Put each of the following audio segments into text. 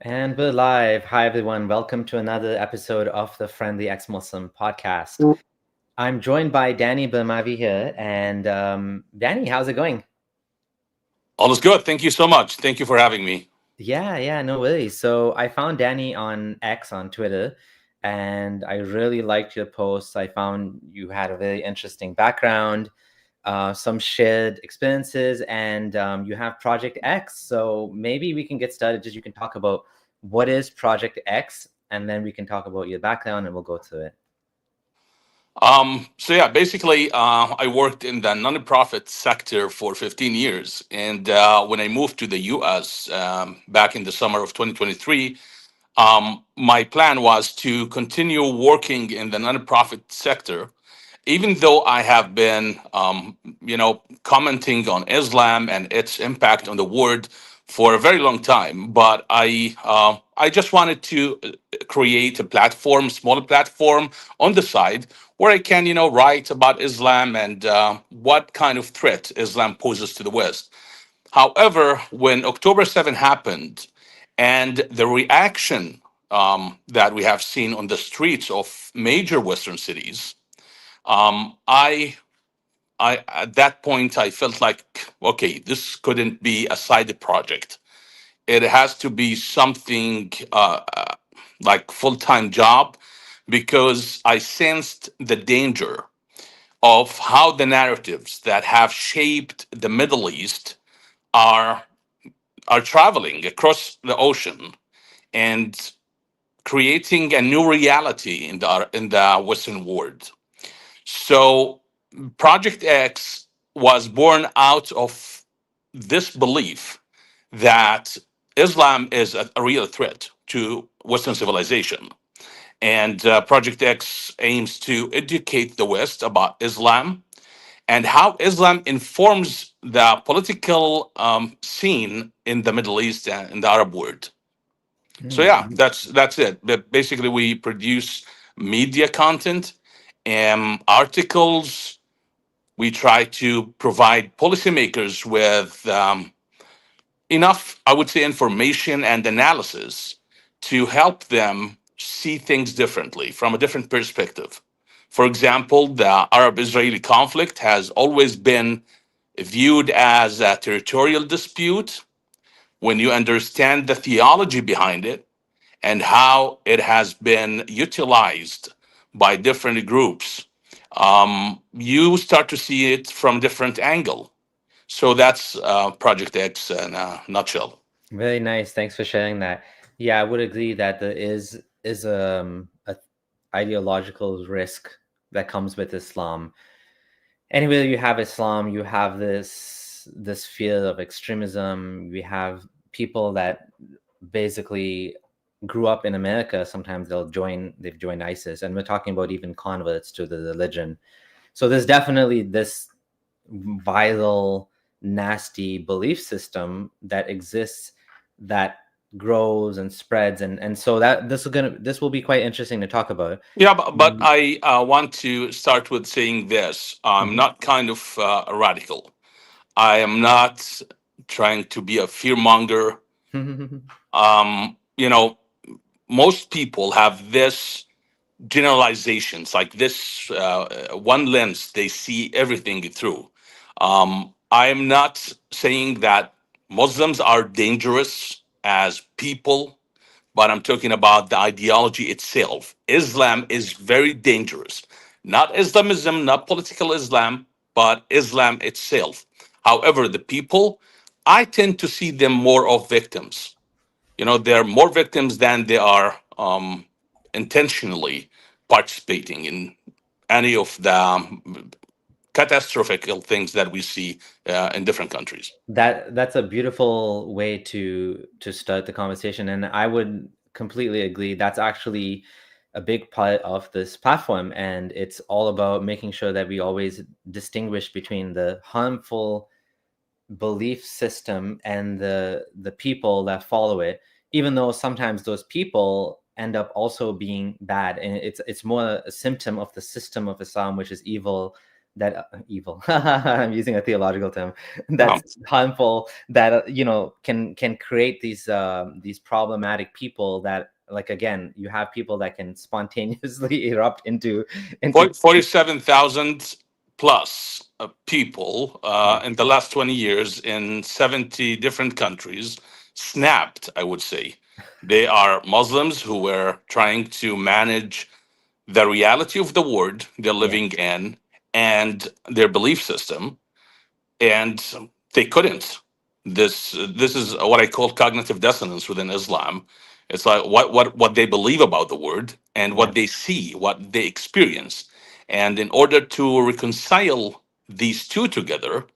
And we're live. Hi, everyone. Welcome to another episode of the Friendly Ex-Muslim podcast. I'm joined by Danny Burmawy here. And Danny, how's it going? All is good. Thank you so much. Thank you for having me. Yeah, no worries. So I found Danny on X on Twitter, and I really liked your posts. I found you had a very interesting background, some shared experiences, and you have Project X. So maybe we can get started. Just you can talk about what is Project X, and then we can talk about your background, and we'll go through it. Basically, I worked in the nonprofit sector for 15 years. And when I moved to the US back in the summer of 2023, my plan was to continue working in the nonprofit sector, even though I have been, commenting on Islam and its impact on the world for a very long time. But I just wanted to create a platform, small platform on the side where I can, write about Islam and what kind of threat Islam poses to the West. However, when October 7 happened and the reaction that we have seen on the streets of major Western cities, I at that point I felt like, okay, this couldn't be a side project. It has to be something like full-time job, because I sensed the danger of how the narratives that have shaped the Middle East are are traveling across the ocean and creating a new reality in the Western world. So Project X was born out of this belief that Islam is a real threat to Western civilization. And Project X aims to educate the West about Islam and how Islam informs the political scene in the Middle East and in the Arab world. So yeah, that's it. But basically, we produce media content and articles. We try to provide policymakers with enough, I would say, information and analysis to help them see things differently from a different perspective. For example, the Arab Israeli conflict has always been viewed as a territorial dispute. When you understand the theology behind it and how it has been utilized by different groups, you start to see it from different angle. So that's Project X in a nutshell. Very nice. Thanks for sharing that. Yeah, I would agree that there is a ideological risk that comes with Islam. Anywhere you have Islam, you have this fear of extremism. We have people that basically grew up in America. Sometimes they've joined ISIS, and we're talking about even converts to the religion. So there's definitely this viral, nasty belief system that exists that grows and spreads, and so that this will be quite interesting to talk about. Yeah, but I want to start with saying this. I'm not kind of a radical. I am not trying to be a fear monger. You know, most people have this generalizations, like this one lens they see everything through. I am not saying that Muslims are dangerous as people, but I'm talking about the ideology itself. Islam is very dangerous. Not Islamism, not political Islam, but Islam itself. However, the people, I tend to see them more of victims. They're more victims than they are intentionally participating in any of the catastrophic things that we see in different countries. That's a beautiful way to start the conversation, and I would completely agree. That's actually a big part of this platform, and it's all about making sure that we always distinguish between the harmful belief system and the people that follow it, even though sometimes those people end up also being bad, and it's more a symptom of the system of Islam, which is evil, evil. I'm using a theological term Um, that's harmful. That can create these problematic people. That, like, again, you have people that can spontaneously erupt into 47,000 plus people yeah, in the last 20 years in 70 different countries snapped, I would say. They are Muslims who were trying to manage the reality of the world they're yeah, living in and their belief system, and they couldn't. This is what I call cognitive dissonance within Islam. It's like what they believe about the word and yeah, what they see, what they experience, and in order to reconcile these two together,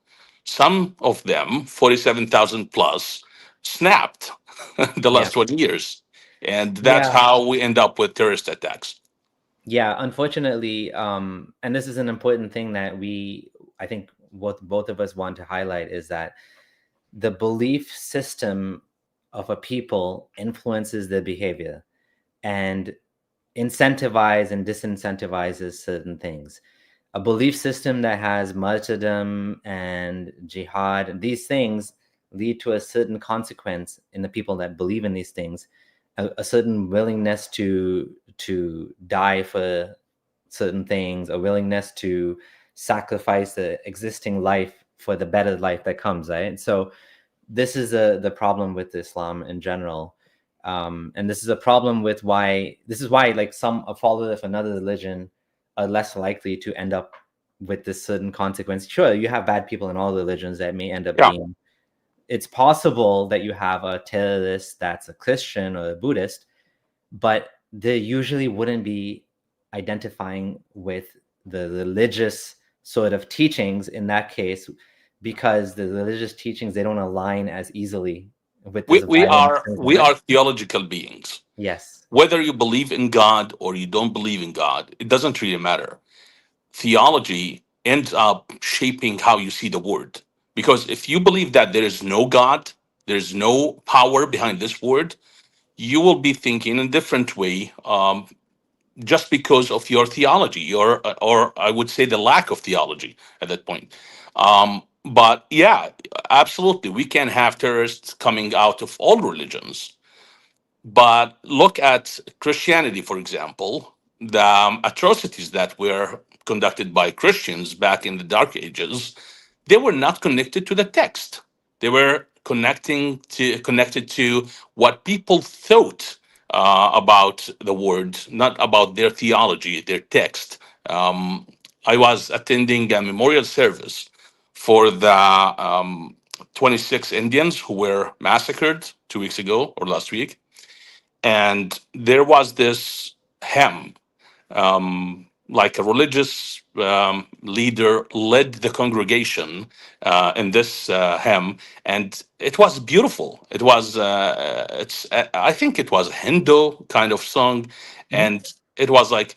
some of them, 47,000 plus, snapped the yeah, last 20 years, and that's yeah. how we end up with terrorist attacks. Yeah, unfortunately, and this is an important thing that I think both of us want to highlight, is that the belief system of a people influences their behavior and incentivize and disincentivizes certain things. A belief system that has martyrdom and jihad, and these things lead to a certain consequence in the people that believe in these things, a certain willingness to die for certain things, a willingness to sacrifice the existing life for the better life that comes, right? So this is the problem with Islam in general. And this is a problem with why like some followers of another religion are less likely to end up with this certain consequence. Sure, you have bad people in all religions that may end up Yeah, being, it's possible that you have a terrorist that's a Christian or a Buddhist, but they usually wouldn't be identifying with the religious sort of teachings in that case, because the religious teachings, they don't align as easily with we, this we violent are extremism, we right? are theological beings. Yes. Whether you believe in God or you don't believe in God, it doesn't really matter. Theology ends up shaping how you see the word. Because if you believe that there is no God, there's no power behind this word, you will be thinking in a different way, just because of your theology, or I would say the lack of theology at that point. But yeah, absolutely, we can have terrorists coming out of all religions. But look at Christianity, for example, the atrocities that were conducted by Christians back in the Dark Ages, they were not connected to the text. They were connected to what people thought about the word, not about their theology, their text. I was attending a memorial service for the 26 Indians who were massacred 2 weeks ago or last week, and there was this hymn, like a religious leader led the congregation in this hymn, and it was beautiful. It was I think it was a Hindu kind of song, Mhm. and it was like,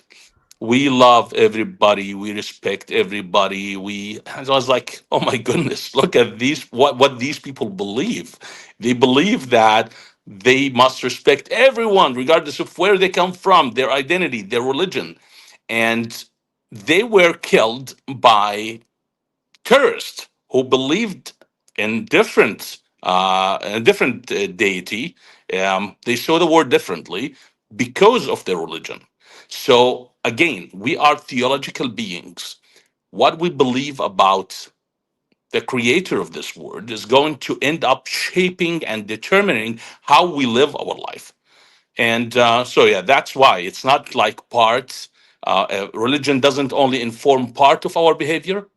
we love everybody, we respect everybody. And I was like, oh my goodness, look at these, what these people believe. They believe that they must respect everyone regardless of where they come from, their identity, their religion. And they were killed by terrorists who believed in different deity. They saw the world differently because of their religion. So again, we are theological beings. What we believe about the creator of this world is going to end up shaping and determining how we live our life. And so, yeah, that's why it's not like parts. Religion doesn't only inform part of our behavior,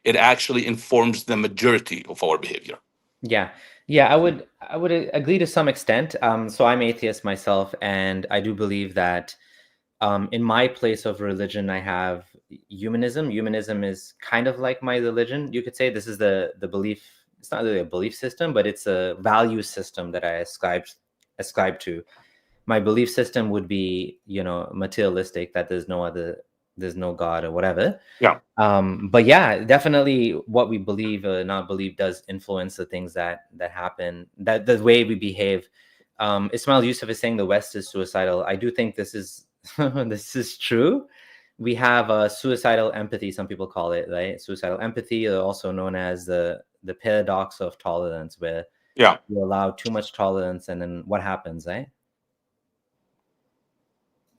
it actually informs the majority of our behavior. Yeah. Yeah, I would agree to some extent. So I'm atheist myself, and I do believe that in my place of religion, I have humanism. Humanism is kind of like my religion. You could say this is the belief. It's not really a belief system, but it's a value system that I ascribe to. My belief system would be, materialistic, that there's no God or whatever. Yeah. But yeah, definitely what we believe or not believe does influence the things that happen, that the way we behave. Ismail Yusuf is saying the West is suicidal. I do think this is this is true, we have suicidal empathy, some people call it, right? Suicidal empathy, also known as the paradox of tolerance, where Yeah. you allow too much tolerance, and then what happens, right?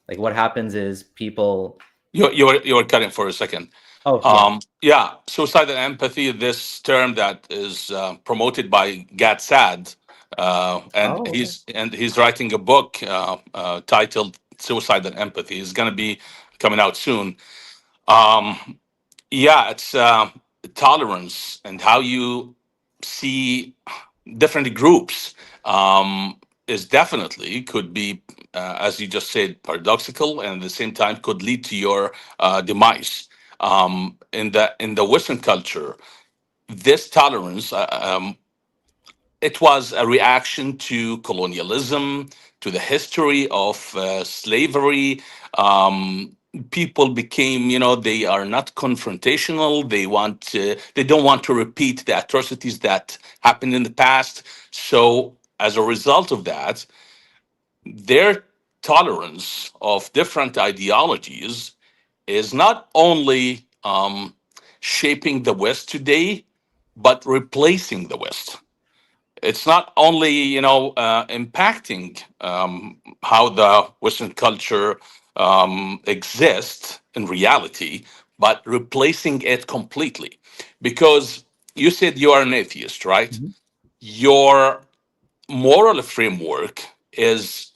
Like what happens is people. You were cutting for a second. Oh yeah. Yeah, suicidal empathy, this term that is promoted by Gad Saad, and Oh okay. he's writing a book titled Suicidal Empathy. It's going to be coming out soon. Um, yeah, it's tolerance and how you see different groups is definitely could be, as you just said, paradoxical, and at the same time could lead to your demise. In the Western culture, this tolerance, it was a reaction to colonialism, to the history of slavery. People became, they are not confrontational. They don't want to repeat the atrocities that happened in the past. So, as a result of that, their tolerance of different ideologies is not only shaping the West today, but replacing the West. It's not only impacting how the Western culture exists in reality, but replacing it completely. Because you said you are an atheist, right? Mhm. Your moral framework is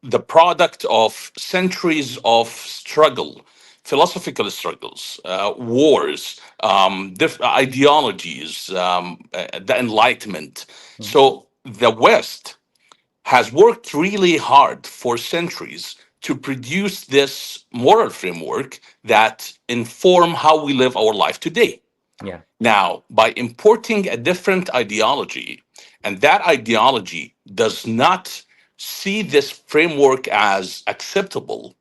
the product of centuries of struggle, philosophical struggles, wars, ideologies, the Enlightenment. Mhm. So the West has worked really hard for centuries to produce this moral framework that inform how we live our life today. Yeah. Now, by importing a different ideology, and that ideology does not see this framework as acceptable,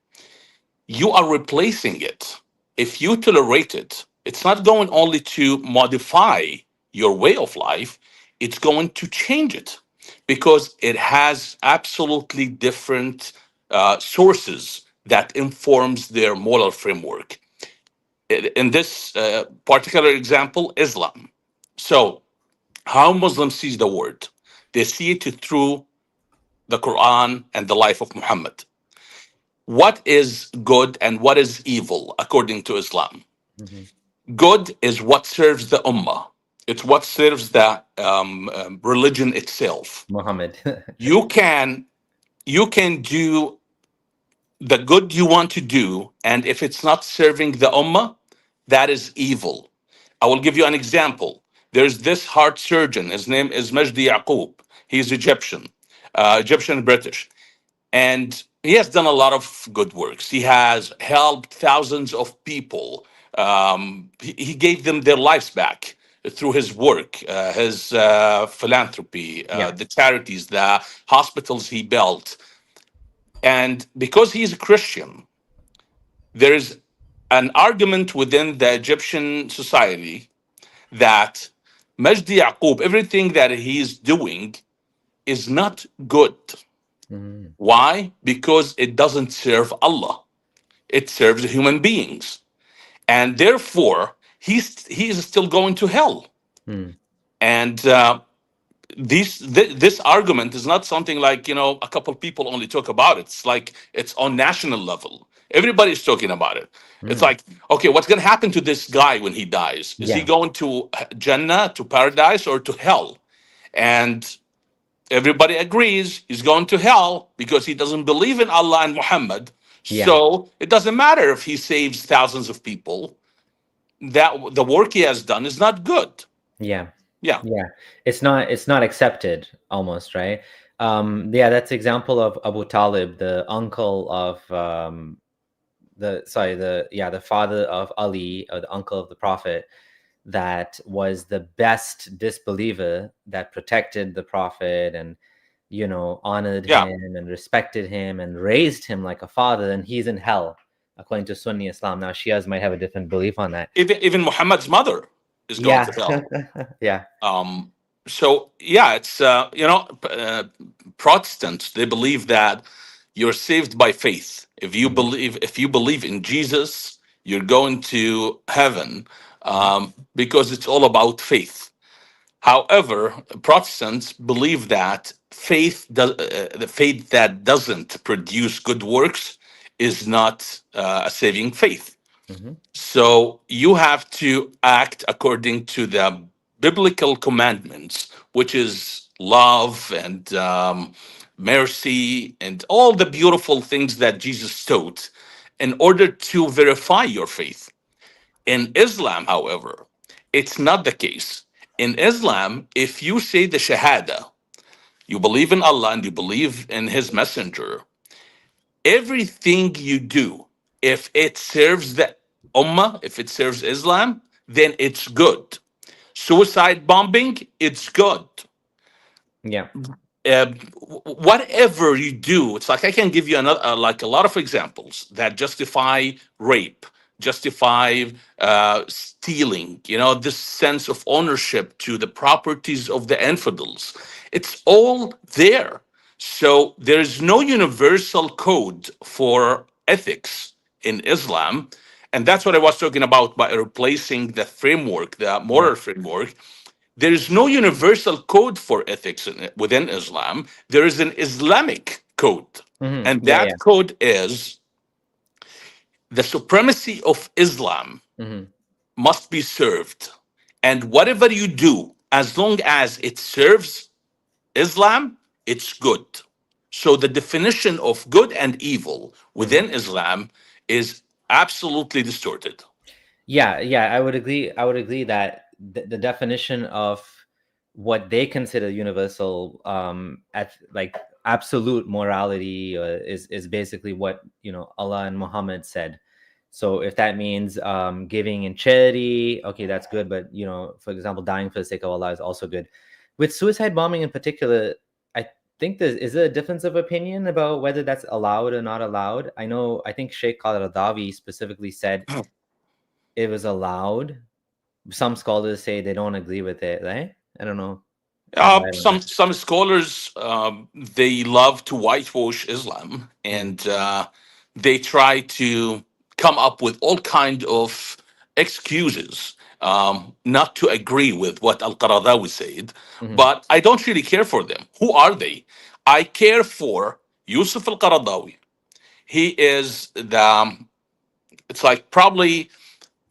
you are replacing it. If you tolerate it, it's not going only to modify your way of life, it's going to change it because it has absolutely different sources that informs their moral framework. In this particular example, Islam. So, how Muslims see the word, they see it through the Quran and the life of Muhammad. What is good and what is evil according to Islam? Mhm. Good is what serves the ummah. It's what serves the religion itself. Muhammad. You can you can do the good you want to do, and if it's not serving the ummah, that is evil. I will give you an example. There's this heart surgeon. His name is Majdi Yaqub. He's Egyptian, Egyptian British, and he has done a lot of good works. He has helped thousands of people. He gave them their lives back through his work, his philanthropy, Yeah. the charities, the hospitals he built. And because he's a Christian, there is an argument within the Egyptian society that Majdi Yaqub, everything that he's doing is not good. Mhm. Why? Because it doesn't serve Allah. It serves human beings. And therefore, he's still going to hell. Mhm. And this argument is not something like, a couple people only talk about it. It's like it's on national level. Everybody's talking about it. It's Mhm. like, okay, what's going to happen to this guy when he dies? Is he Yeah. going to Jannah, to paradise, or to hell? And everybody agrees he's going to hell because he doesn't believe in Allah and Muhammad. Yeah. So it doesn't matter if he saves thousands of people. That the work he has done is not good. Yeah. Yeah, Yeah. It's not accepted almost, right? Yeah, that's example of Abu Talib, the uncle of the father of Ali, or the uncle of the Prophet, that was the best disbeliever, that protected the Prophet and honored yeah. him and respected him and raised him like a father, and he's in hell according to Sunni Islam. Now Shias might have a different belief on that. Even Muhammad's mother is going Yeah. to hell. Yeah. So yeah, it's Protestants. They believe that you're saved by faith. Mhm. If you believe in Jesus, you're going to heaven, Mhm. because it's all about faith. However, Protestants believe that the faith that doesn't produce good works is not a saving faith. Mhm. So you have to act according to the biblical commandments, which is love and mercy and all the beautiful things that Jesus taught, in order to verify your faith. In Islam, however, it's not the case. In Islam, if you say the Shahada, you believe in Allah and you believe in His Messenger, everything you do, if it serves the Ummah, if it serves Islam, then it's good. Suicide bombing, it's good. Yeah. Whatever you do, it's like I can give you another, like a lot of examples that justify rape, justify stealing. You know, this sense of ownership to the properties of the infidels. It's all there. So there is no universal code for ethics in Islam. And that's what I was talking about by replacing the framework, the Yeah. moral framework. There is no universal code for ethics within Islam. There is an Islamic code. Mhm. And Yeah. Yeah. that code is the supremacy of Islam Mhm. must be served. And whatever you do, as long as it serves Islam, it's good. So the definition of good and evil Mhm. within Islam is absolutely distorted. Yeah, yeah, I would agree that the definition of what they consider universal, at like absolute morality, is basically what, Allah and Muhammad said. So if that means giving in charity, okay, that's good. But for example, dying for the sake of Allah is also good. With suicide bombing in particular, I think there a difference of opinion about whether that's allowed or not allowed. I think Sheikh Al-Radawi specifically said it was allowed. Some scholars say they don't agree with it, right? I don't know your side on that. Some scholars, they love to whitewash Islam, Mm, and they try to come up with all kind of excuses not to agree with what Al Qaradawi said. mhm, But I don't really care for them. Who are they? I care for Yusuf Al Qaradawi. He is the, it's like probably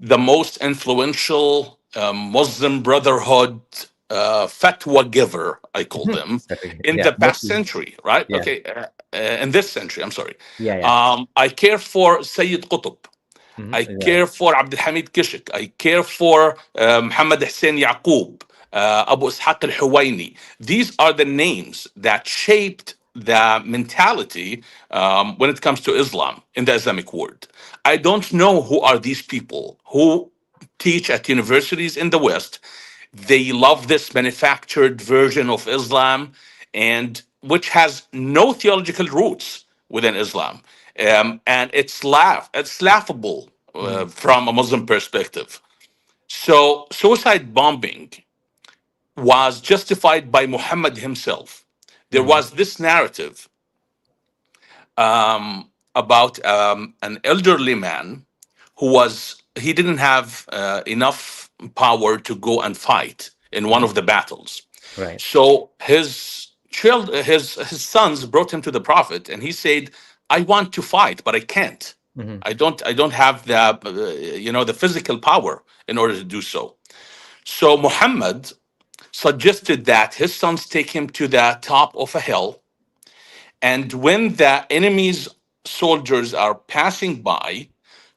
the most influential Muslim Brotherhood fatwa giver, I call mhm. them, Sorry. in Yeah, the past Mufti. century, right? Yeah, Okay, in this century, I'm sorry. yeah, yeah. I care for Sayyid Qutb. I Yeah. care for Abdul Hamid Kishk. I care for Muhammad Hussein Yaqub, Abu Ishaq al Huwaini. These are the names that shaped the mentality when it comes to Islam in the Islamic world. I don't know who are these people who teach at universities in the West. They love this manufactured version of Islam, and which has no theological roots within Islam, and it's laughable Mhm, from a Muslim perspective. So suicide bombing was justified by Muhammad himself. There mhm, was this narrative about an elderly man who was he didn't have enough power to go and fight in one mhm. of the battles. Right. So his sons brought him to the prophet, and he said, "I want to fight, but I can't. Mhm, I don't have the the physical power in order to do so." So Muhammad suggested that his sons take him to the top of a hill, and when the enemy's soldiers are passing by,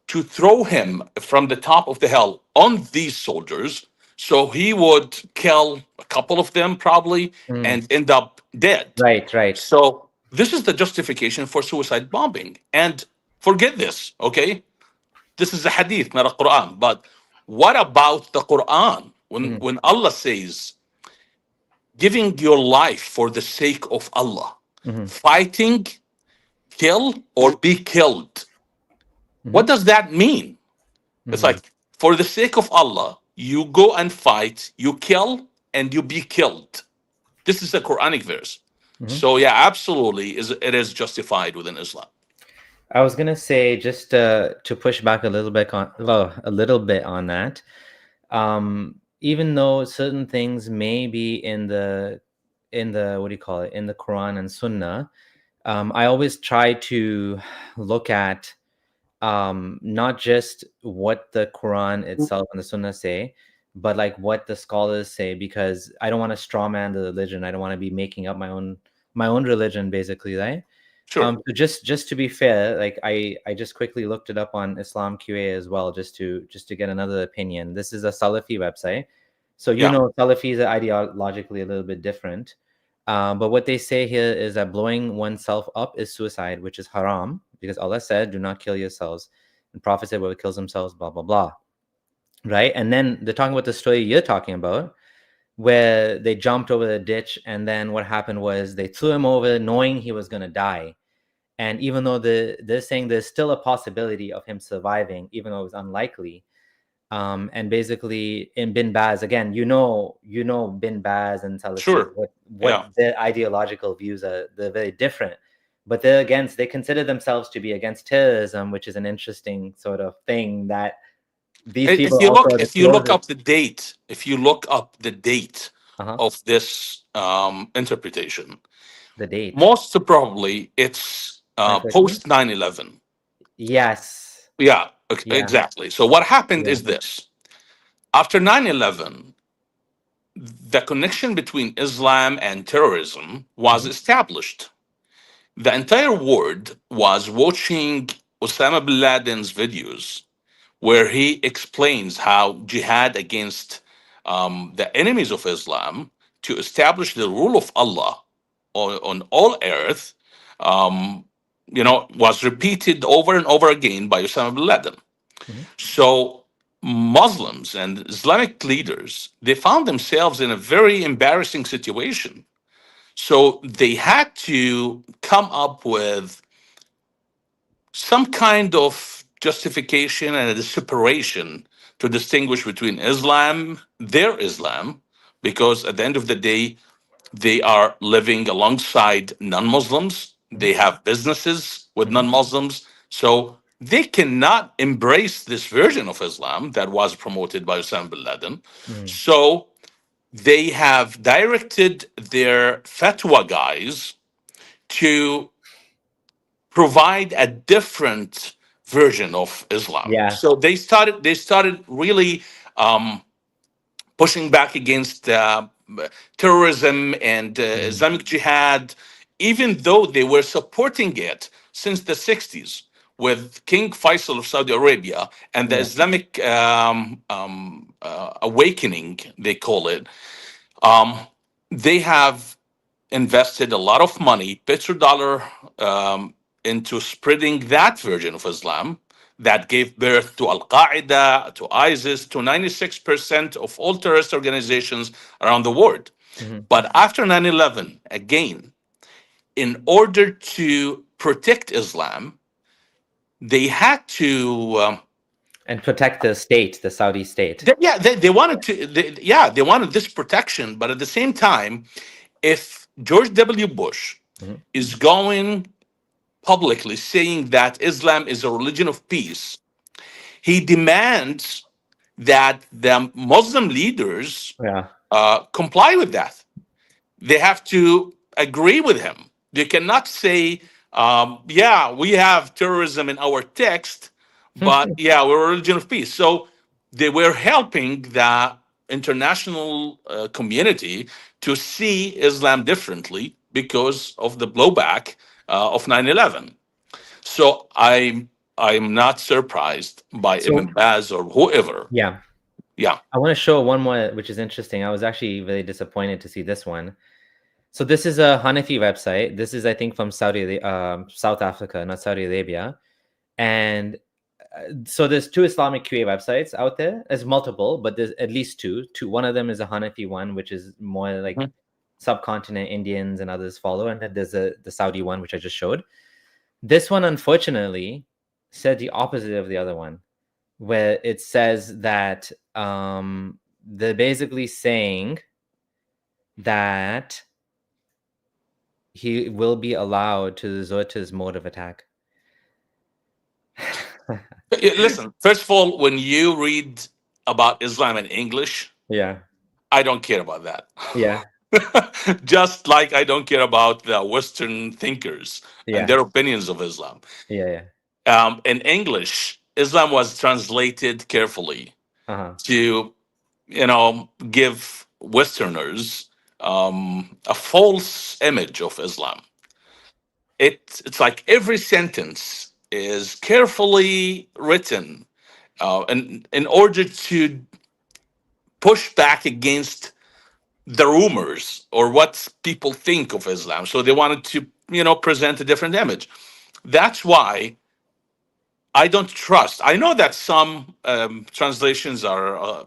to throw him from the top of the hill on these soldiers. So he would kill a couple of them probably mhm. and end up dead. Right, right. So this is the justification for suicide bombing. And forget this, okay? This is a hadith, not a Quran. But what about the Quran? Mhm, When Allah says, giving your life for the sake of Allah, mhm, fighting, kill, or be killed. What mhm, does that mean? It's mhm. like, for the sake of Allah, you go and fight, you kill, and you be killed. This is a Quranic verse. Mhm. So yeah, absolutely, it is justified within Islam. I was gonna say, just to push back a little bit on, well, a little bit on that. Even though certain things may be in the what do you call it, in the Quran and Sunnah, I always try to look at not just what the Quran itself and the Sunnah say, but like what the scholars say, because I don't want to strawman the religion. I don't want to be making up my own religion, basically, right? Sure. So just to be fair, like I just quickly looked it up on Islam QA as well, just to get another opinion. This is a Salafi website, so Yeah. Salafis are ideologically a little bit different. But what they say here is that blowing oneself up is suicide, which is haram, because Allah said, "Do not kill yourselves." And Prophet said, "Whoever kills themselves, blah blah blah." Right? And then they're talking about the story you're talking about, where they jumped over the ditch, and then what happened was they threw him over, knowing he was gonna die. And even though they're saying there's still a possibility of him surviving, even though it was unlikely. And basically in Bin Baz, again, Bin Baz and Salafi, Sure. what Yeah. their ideological views are. They're very different, but they consider themselves to be against terrorism, which is an interesting sort of thing that these people also are the If you look closest. up the date, if you look up the date Uh-huh. of this interpretation, The date, most probably it's 2013. post 9/11. Yes. Yeah, Yeah. exactly. So what happened Yeah. is this: after 9/11, the connection between Islam and terrorism was Mhm. established. The entire world was watching Osama bin Laden's videos where he explains how jihad against the enemies of Islam to establish the rule of Allah on all earth, um, was repeated over and over again by Osama bin Laden. Mhm. So Muslims and Islamic leaders, they found themselves in a very embarrassing situation. So they had to come up with some kind of justification and a separation to distinguish between Islam, their Islam, because at the end of the day, they are living alongside non Muslims. Mhm. They have businesses with non Mhm. Muslims. So they cannot embrace this version of Islam that was promoted by Osama bin Laden. Mhm. So they have directed their fatwa guys to provide a different version of Islam. Yeah. So they started really pushing back against terrorism and Mhm. Islamic Jihad, even though they were supporting it since the 60s with King Faisal of Saudi Arabia and the Yeah. Islamic awakening, they call it. Um, they have invested a lot of money, petrodollar, into spreading that version of Islam that gave birth to Al Qaeda, to ISIS, to 96% of all terrorist organizations around the world. Mhm. But after 9/11, again, in order to protect Islam, they had to. And protect the state, the Saudi state. They wanted to. They wanted this protection, but at the same time, if George W. Bush Mhm. is going publicly saying that Islam is a religion of peace, he demands that the Muslim leaders Yeah. comply with that. They have to agree with him. They cannot say, yeah, we have terrorism in our text, but yeah, we're a religion of peace. So they were helping the international community to see Islam differently because of the blowback of 9/11. So I'm not surprised by Ibn So Baz or whoever. yeah, Yeah. I want to show one more, which is interesting. I was actually really disappointed to see this one. So this is a Hanafi website. This is, I think, from South Africa, not Saudi Arabia. And so there's two Islamic QA websites out there. There's multiple, but there's at least two. Two. One of them is a Hanafi one, which is more like Mhm. subcontinent Indians and others follow, and then there's the Saudi one, which I just showed. This one, unfortunately, said the opposite of the other one, where it says that they're basically saying that he will be allowed to resort to his mode of attack. Listen, first of all, when you read about Islam in English, Yeah, I don't care about that. yeah, Just like I don't care about the Western thinkers and yeah, their opinions of Islam. yeah, yeah. In English, Islam was translated carefully Uh-huh. to, give Westerners a false image of Islam. It's like every sentence is carefully written in order to push back against the rumors or what people think of Islam. So they wanted to, present a different image. That's why I don't trust. I know that some translations are,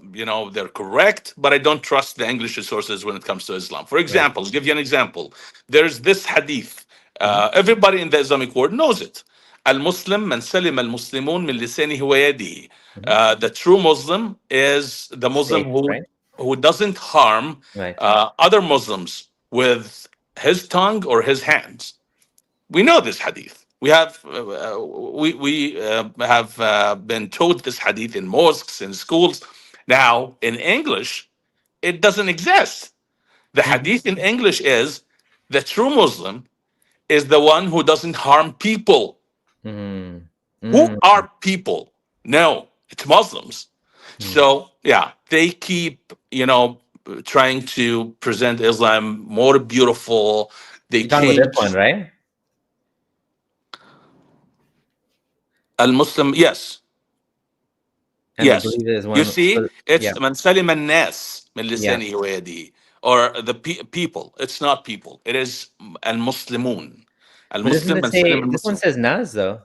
they're correct, but I don't trust the English sources when it comes to Islam. For Right. example, I'll give you an example. There's this hadith. Mm-hmm. Everybody in the Islamic world knows it. Al-Muslim man salim al-Muslimun min lisanihi wa yadihi. Mm-hmm. The true Muslim is the Muslim Safe, who right? who doesn't harm Right. other Muslims with his tongue or his hands. We know this hadith. We have been taught this hadith in mosques and schools. Now in English, it doesn't exist. The Mm-hmm. hadith in English is the true Muslim is the one who doesn't harm people. Mm-hmm. Who Mm-hmm. are people? No, it's Muslims. So yeah, they keep trying to present Islam more beautiful. They You're talking about this one, change right? al-Muslim. Yes, And they yes. believe there's You one. see, Yeah, it's man salim an-nas min yeah. lisanihi wa yadihi, or the people. It's not people. It is al-Muslimun. But doesn't Al-Muslim it man salim say this one al-Muslim. says Nas though?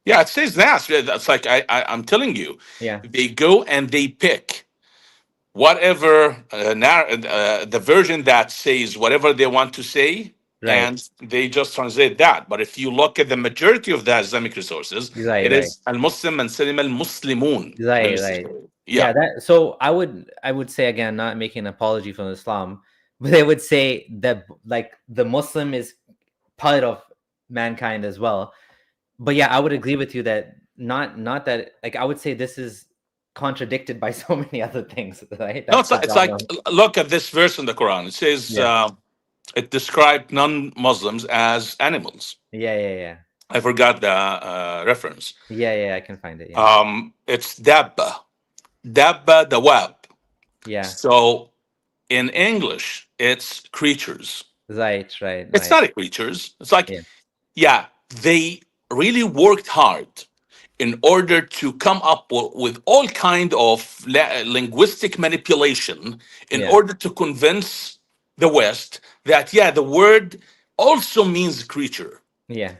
Yeah, it says nas. Yeah, that's like I'm telling you. Yeah. They go and they pick whatever the version that says whatever they want to say, Right. and they just translate that. But if you look at the majority of the Islamic resources, Right, it right. is al-Muslim and salim al-Muslimun. Right, right. Yeah. Yeah, that so I would say again, not making an apology from Islam, but they would say that like the Muslim is part of mankind as well. But yeah, I would agree with you that not that like I would say this is contradicted by so many other things, right? No, That's the it's like problem. look at this verse in the Quran. It says Yeah. it described non-Muslims as animals. Yeah, yeah, yeah. I forgot the reference. Yeah, yeah, I can find it. Yeah. It's dabba the wab. Yeah. So in English, it's creatures. Right, right, It's right. not a creatures. It's like, Yeah. yeah, they really worked hard in order to come up with all kind of linguistic manipulation in Yeah. order to convince the West that yeah, the word also means creature. Yeah.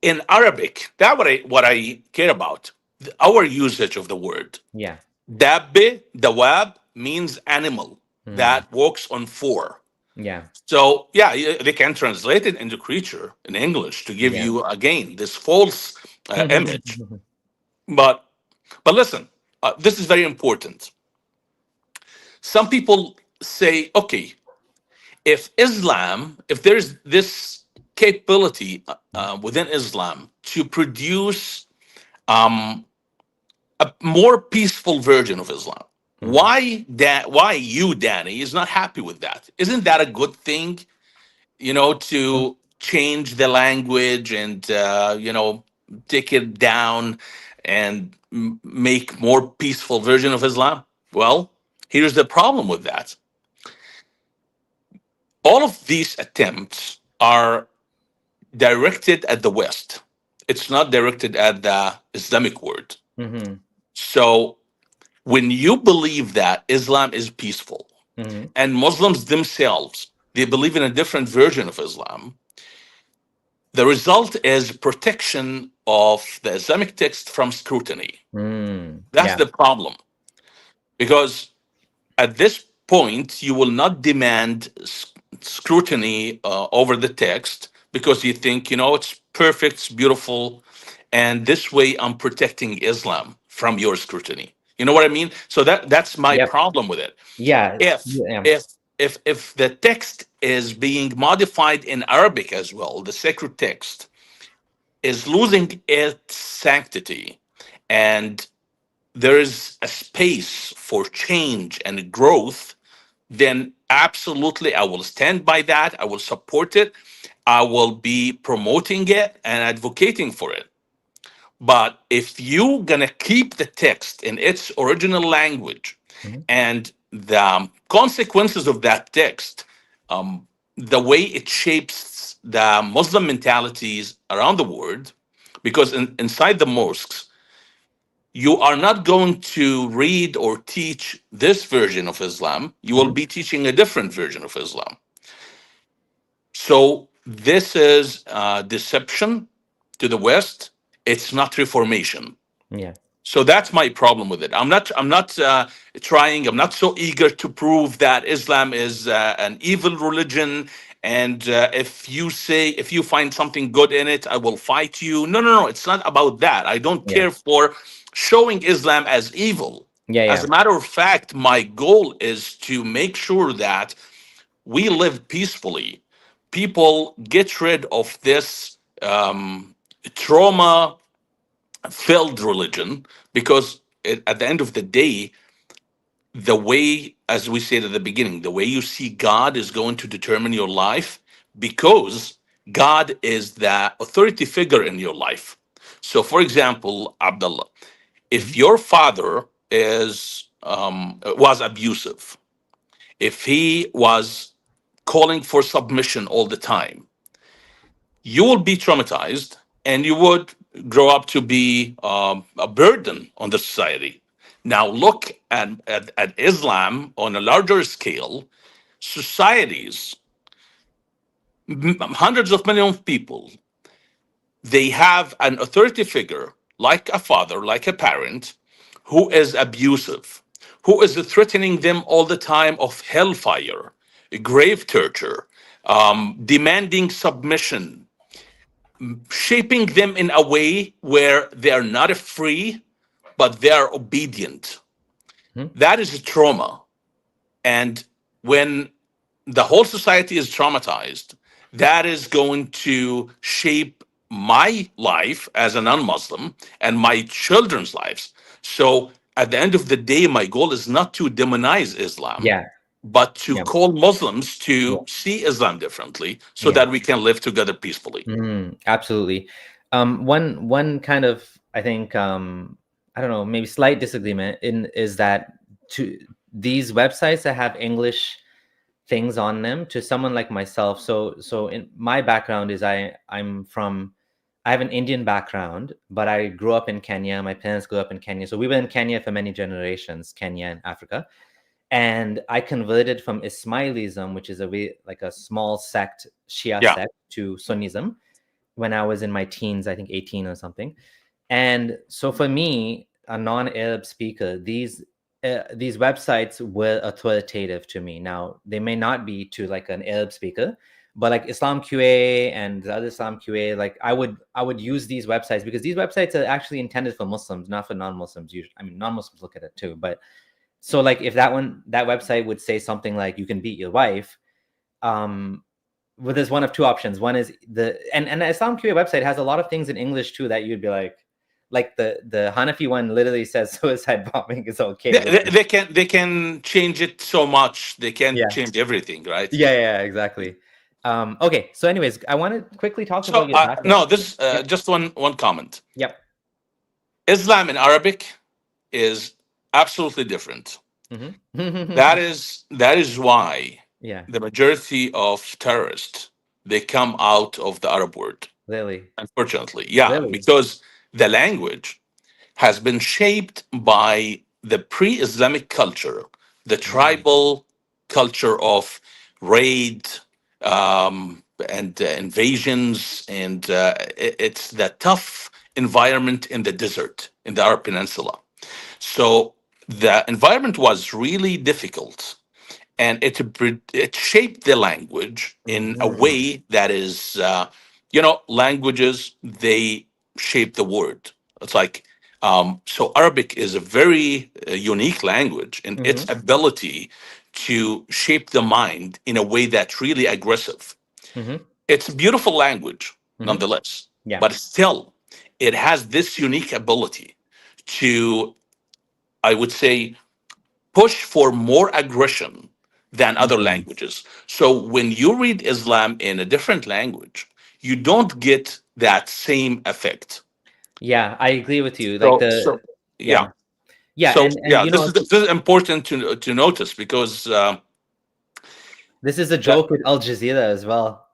In Arabic, that what I care about. Our usage of the word. Yeah. Dabbe, dawab means animal Mm. that walks on four. Yeah. So yeah, they can translate it into creature in English to give Yeah. you again this false image. But listen, this is very important. Some people say, okay, if there's this capability within Islam to produce a more peaceful version of Islam, Mhm. why you, Danny, is not happy with that? Isn't that a good thing? To change the language and take it down and make more peaceful version of Islam. Well, here's the problem with that. All of these attempts are directed at the West. It's not directed at the Islamic world. Mm-hmm. So when you believe that Islam is peaceful, Mm-hmm. and Muslims themselves, they believe in a different version of Islam, the result is protection of the Islamic text from scrutiny. That's Yeah. the problem. Because at this point, you will not demand scrutiny over the text because you think, it's perfect, it's beautiful. And this way, I'm protecting Islam from your scrutiny. You know what I mean? So that's my Yep. problem with it. Yeah. If Yeah. if the text is being modified in Arabic as well. The sacred text is losing its sanctity, and there is a space for change and growth, then absolutely I will stand by that. I will support it. I will be promoting it and advocating for it. But if you're going to keep the text in its original language Mhm. and the consequences of that text, the way it shapes the Muslim mentalities around the world, because inside the mosques, you are not going to read or teach this version of Islam. You will Mhm. be teaching a different version of Islam. So this is deception to the West. It's not reformation. Yeah. So that's my problem with it. I'm not trying. I'm not so eager to prove that Islam is an evil religion. And if you find something good in it, I will fight you. No, no, no. It's not about that. I don't Yeah. care for showing Islam as evil. Yeah. As Yeah. a matter of fact, my goal is to make sure that we live peacefully. People get rid of this trauma filled religion, because at the end of the day, the way, as we said at the beginning, the way you see God is going to determine your life, because God is the authority figure in your life. So, for example, Abdullah, if Mhm. your father was abusive, if he was calling for submission all the time, you will be traumatized and you would grow up to be a burden on the society. Now, look at Islam on a larger scale. Societies, hundreds of millions of people, they have an authority figure like a father, like a parent, who is abusive, who is threatening them all the time of hellfire, grave torture, demanding submission, shaping them in a way where they are not free, but they are obedient. Mhm. That is a trauma. And when the whole society is traumatized, that is going to shape my life as a non Muslim and my children's lives. So at the end of the day, my goal is not to demonize Islam, Yeah. but to Yeah. call Muslims Yeah. to see Islam differently so Yeah. that we can live together peacefully. Absolutely. One kind of, I think, I don't know, maybe slight disagreement in is that to these websites that have English things on them, to someone like myself. So in my background is I have an Indian background, but I grew up in Kenya. My parents grew up in Kenya. So we were in Kenya for many generations, Kenya and Africa. And I converted from Ismailism, which is like a small sect, Shia Yeah. sect, to Sunnism when I was in my teens, I think 18 or something. And so for me, a non-Arab speaker, these websites were authoritative to me. Now, they may not be to like an Arab speaker, but like Islam QA and the other Islam QA, like I would use these websites because these websites are actually intended for Muslims, not for non-Muslims. Usually, I mean, non-Muslims look at it too. But so like if that website would say something like you can beat your wife, um, well, there's one of two options. One is and the Islam QA website has a lot of things in English too that you'd be like the Hanafi one literally says suicide bombing is okay, They, which they, is they can they can change it so much. They can yeah, change everything, right? yeah, exactly. Okay, so anyways, I want to quickly talk So about your background. no, this Yep, just one comment. yep. Islam in Arabic is absolutely different. Mm-hmm. That is why Yeah, the majority of terrorists, they come out of the Arab world. really, Unfortunately, yeah, really. because the language has been shaped by the pre-Islamic culture, the Mm, tribal culture of raid, and invasions, and it's the tough environment in the desert in the Arab Peninsula. So the environment was really difficult, and it shaped the language in a mhm, way that is, languages, they shape the word. It's like, so Arabic is a very unique language in its mhm, ability to shape the mind in a way that's really aggressive. Mm-hmm. It's a beautiful language, Mm-hmm. nonetheless, Yeah. but still, it has this unique ability to, I would say, push for more aggression than other Mm-hmm. languages. So when you read Islam in a different language, you don't get that same effect. Yeah, I agree with you. Like So yeah, yeah. yeah, So and yeah, this is important to notice because this is a that joke with Al Jazeera as well,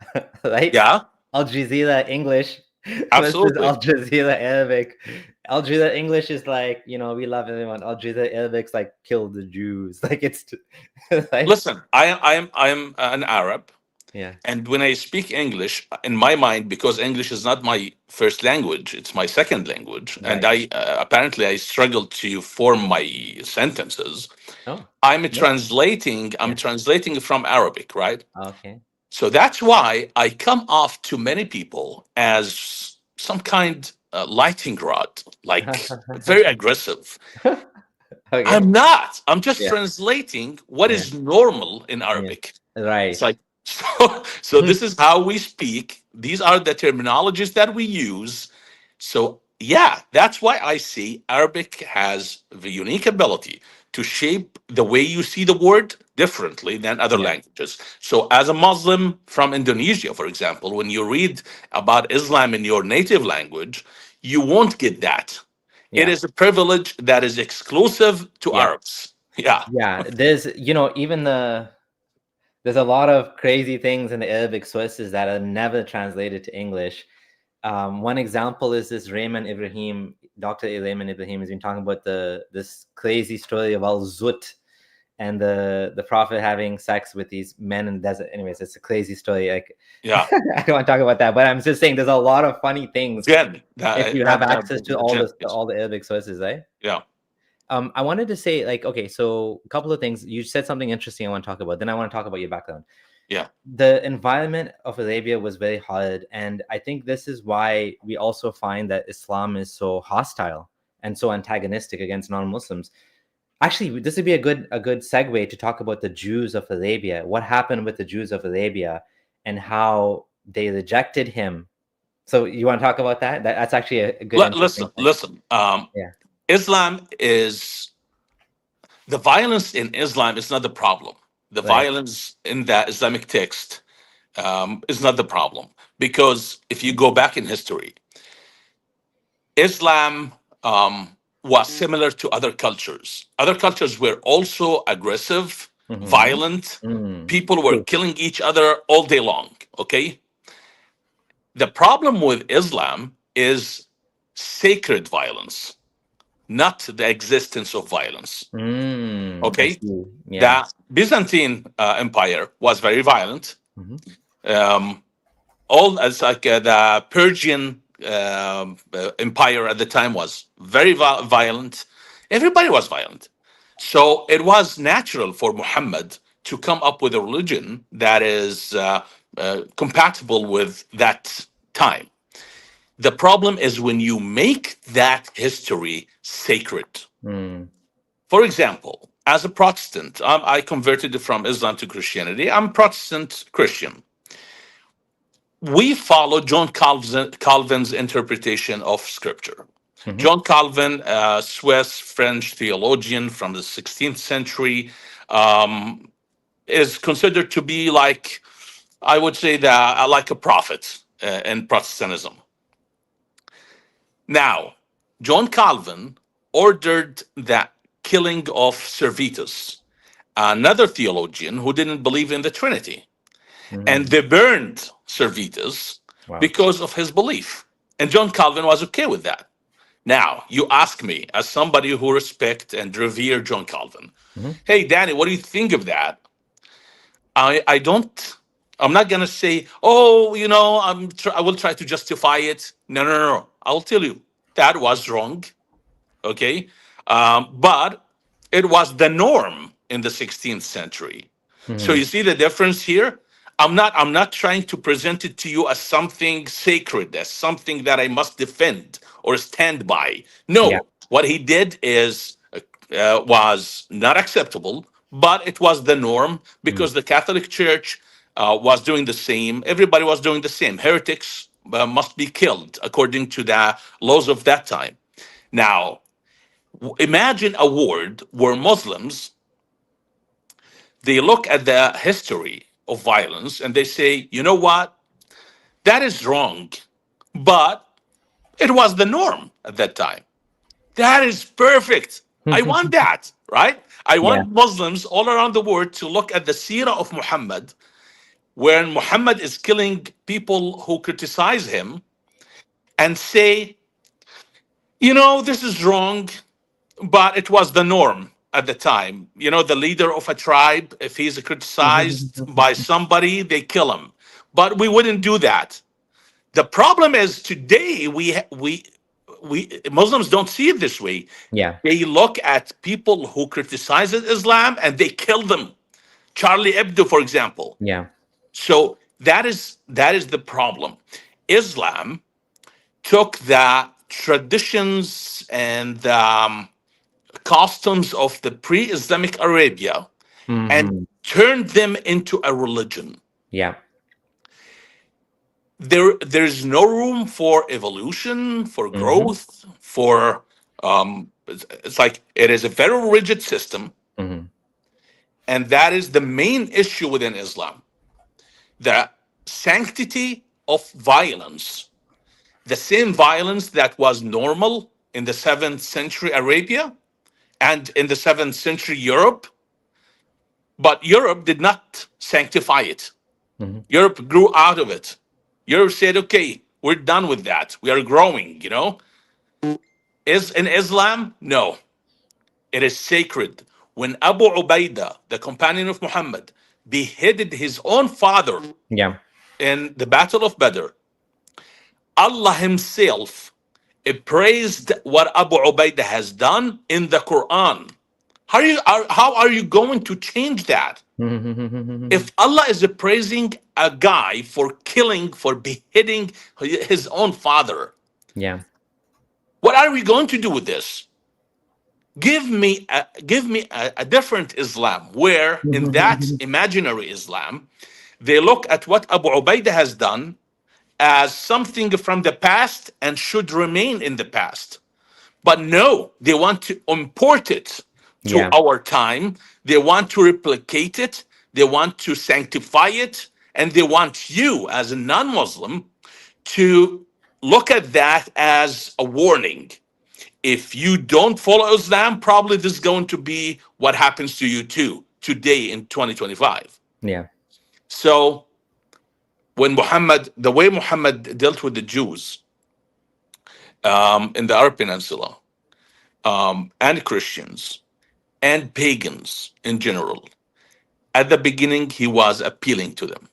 right? yeah, Al Jazeera English versus absolutely. Al Jazeera Arabic. Al Jazeera English is like, we love everyone. Al Jazeera Arabic's like, kill the Jews. Like it's like, Listen, I am an Arab. yeah, And when I speak English, in my mind, because English is not my first language, it's my second language, and right. I apparently I struggle to form my sentences. Oh, I'm yeah, translating. I'm yeah. translating from Arabic, right? Okay. So that's why I come off to many people as some kind lighting rod, like very aggressive. Okay. I'm not. I'm just Yeah, translating what yeah, is normal in yeah. Arabic. It's Right. like so this is how we speak. These are the terminologies that we use. So yeah, that's why I see Arabic has the unique ability to shape the way you see the word differently than other Yeah, languages. So as a Muslim from Indonesia, for example, when you read about Islam in your native language, you won't get that. It yeah, is a privilege that is exclusive to yeah, Arabs. Yeah. yeah. There's, even there's a lot of crazy things in the Arabic sources that are never translated to English. One example is this Raymond Ibrahim, Dr. Raymond Ibrahim has been talking about this crazy story of Al Zut and the Prophet having sex with these men in the desert. Anyways, it's a crazy story. Like, Yeah. I don't want to talk about that, but I'm just saying there's a lot of funny things Again, if you have access to again, yes. all the Arabic sources, right? Yeah. I wanted to say, like, okay, so a couple of things. You said something interesting I want to talk about. Then I want to talk about your background. Yeah. The environment of Arabia was very hard, and I think this is why we also find that Islam is so hostile and so antagonistic against non-Muslims. Actually, this would be a good segue to talk about the Jews of Arabia. What happened with the Jews of Arabia and how they rejected him. So you want to talk about that? That's actually a good interesting Listen, thing. listen. Yeah, Islam is the violence in Islam is not the problem. The right. violence in the Islamic text is not the problem because if you go back in history, Islam was similar to other cultures. Other cultures were also aggressive, Mm-hmm. violent. Mm. People were True. killing each other all day long. Okay. The problem with Islam is sacred violence, not the existence of violence. I Okay. see. Yeah. The Byzantine Empire was very violent. Mm-hmm. Um, all as like the Persian empire at the time was very violent. Everybody was violent. So it was natural for Muhammad to come up with a religion that is compatible with that time. The problem is when you make that history sacred. Mm. For example, as a Protestant, I converted from Islam to Christianity. I'm Protestant Christian. We follow John Calvin's interpretation of Scripture. Mm-hmm. John Calvin, a Swiss French theologian from the 16th century, um, is considered to be like, I would say, like a prophet in Protestantism. Now, John Calvin ordered the killing of Servetus, another theologian who didn't believe in the Trinity. And Mm. they burned Servetus Wow. because of his belief. And John Calvin was okay with that. Now, you ask me, as somebody who respect and revere John Calvin, Mm-hmm. hey, Danny, what do you think of that? I don't, I'm not going to say, oh, I will try to justify it. No, no, no, no. I'll tell you, that was wrong. Okay. But it was the norm in the 16th century. So Mm-hmm. you see the difference here? I'm not trying to present it to you as something sacred, as something that I must defend or stand by. Yeah. No, what he did is was not acceptable, but it was the norm Mm. because the Catholic Church was doing the same. Everybody was doing the same. Heretics must be killed according to the laws of that time. Now, imagine a world where Muslims, they look at the history of violence and they say, you know what, that is wrong, but it was the norm at that time. That is perfect. I want that, right? I Yeah. want Muslims all around the world to look at the seerah of Muhammad, when Muhammad is killing people who criticize him, and say, you know, this is wrong, but it was the norm at the time. You know, the leader of a tribe, if he's criticized by somebody, they kill him. But we wouldn't do that. The problem is today we Muslims don't see it this way. Yeah. They look at people who criticize Islam and they kill them. Charlie Hebdo, for example. Yeah. So that is the problem. Islam took the traditions and the customs of the pre-Islamic Arabia and Hmm. turned them into a religion. Yeah. There's no room for evolution, for Hmm. growth, for it's like it is a very rigid system, Hmm. and that is the main issue within Islam. The sanctity of violence, the same violence that was normal in the 7th century Arabia and in the 7th century Europe, but Europe did not sanctify it. Hmm. Europe grew out of it. Europe said, okay, we're done with that. We are growing, you know. Is in Islam? No. It is sacred. When Abu Ubaidah, the companion of Muhammad, beheaded his own father Yeah. in the Battle of Badr, Allah Himself praised what Abu Ubaidah has done in the Quran. How are you going to change that? If Allah is praising a guy for killing, for beheading his own father, Yeah. what are we going to do with this? Give me a different Islam where in that imaginary Islam they look at what Abu Ubaidah has done as something from the past and should remain in the past. But no, they want to import it to Yeah. our time. They want to replicate it. They want to sanctify it. And they want you, as a non Muslim, to look at that as a warning. If you don't follow Islam, probably this is going to be what happens to you too today in 2025. Yeah. So, the way Muhammad dealt with the Jews in the Arab Peninsula, and Christians and pagans in general. At the beginning, he was appealing to them.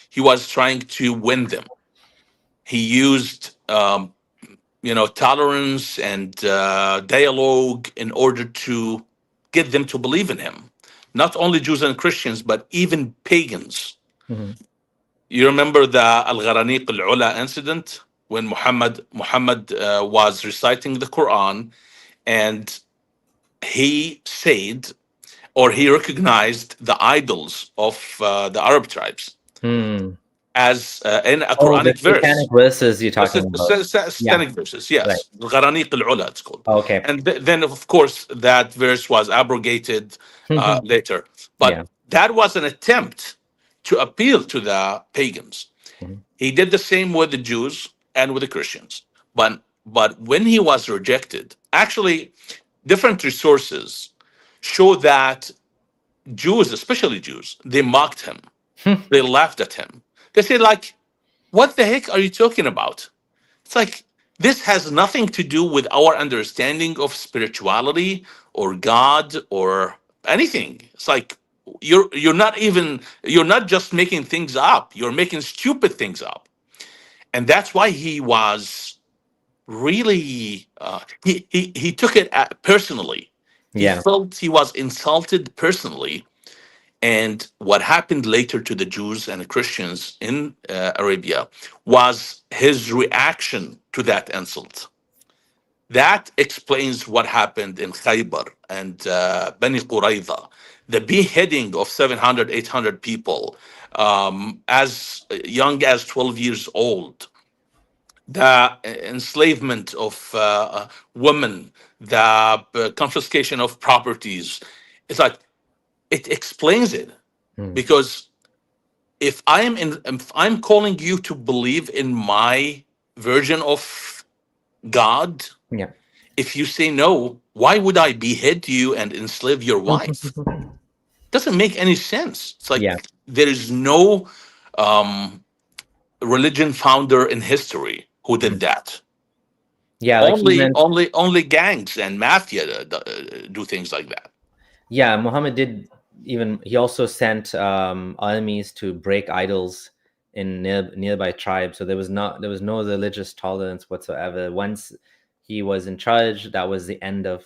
He was trying to win them. He used, tolerance and dialogue in order to get them to believe in him. Not only Jews and Christians, but even pagans. Hmm. You remember the Al-Gharaniq Al-Ula incident when Muhammad was reciting the Quran, and he said, or he recognized the idols of the Arab tribes Hmm. as in a Oh, the Quranic verse. satanic verses you're talking about. Yeah. Satanic verses, Right. yes. Al-Gharaniq al-Ula, it's called. Okay. And then, of course, that verse was abrogated later. Yeah. But that was an attempt to appeal to the pagans. Mhm. He did the same with the Jews and with the Christians. But when he was rejected, actually, different resources show that Jews, especially Jews, they mocked him. They laughed at him. They said, like, what the heck are you talking about? It's like, this has nothing to do with our understanding of spirituality or God or anything. It's like you're not just making things up, you're making stupid things up. And that's why he was really he took it personally. He Yeah. felt he was insulted personally. And what happened later to the Jews and the Christians in Arabia was his reaction to that insult. That explains what happened in Khaybar and Bani Qurayza, the beheading of 700, 800 people as young as 12 years old, the enslavement of women, the confiscation of properties. It's like it explains it, Mm. because if I'm calling you to believe in my version of God, Yeah. if you say no, why would I behead you and enslave your wife? Doesn't make any sense. It's Yeah. like there is no um, religion founder in history who Mhm. did that. Yeah, like Only, even only gangs and mafia do things like that. yeah, Muhammad did even he also sent armies to break idols in nearby tribes. So there was no religious tolerance whatsoever. Once he was in charge, that was the end of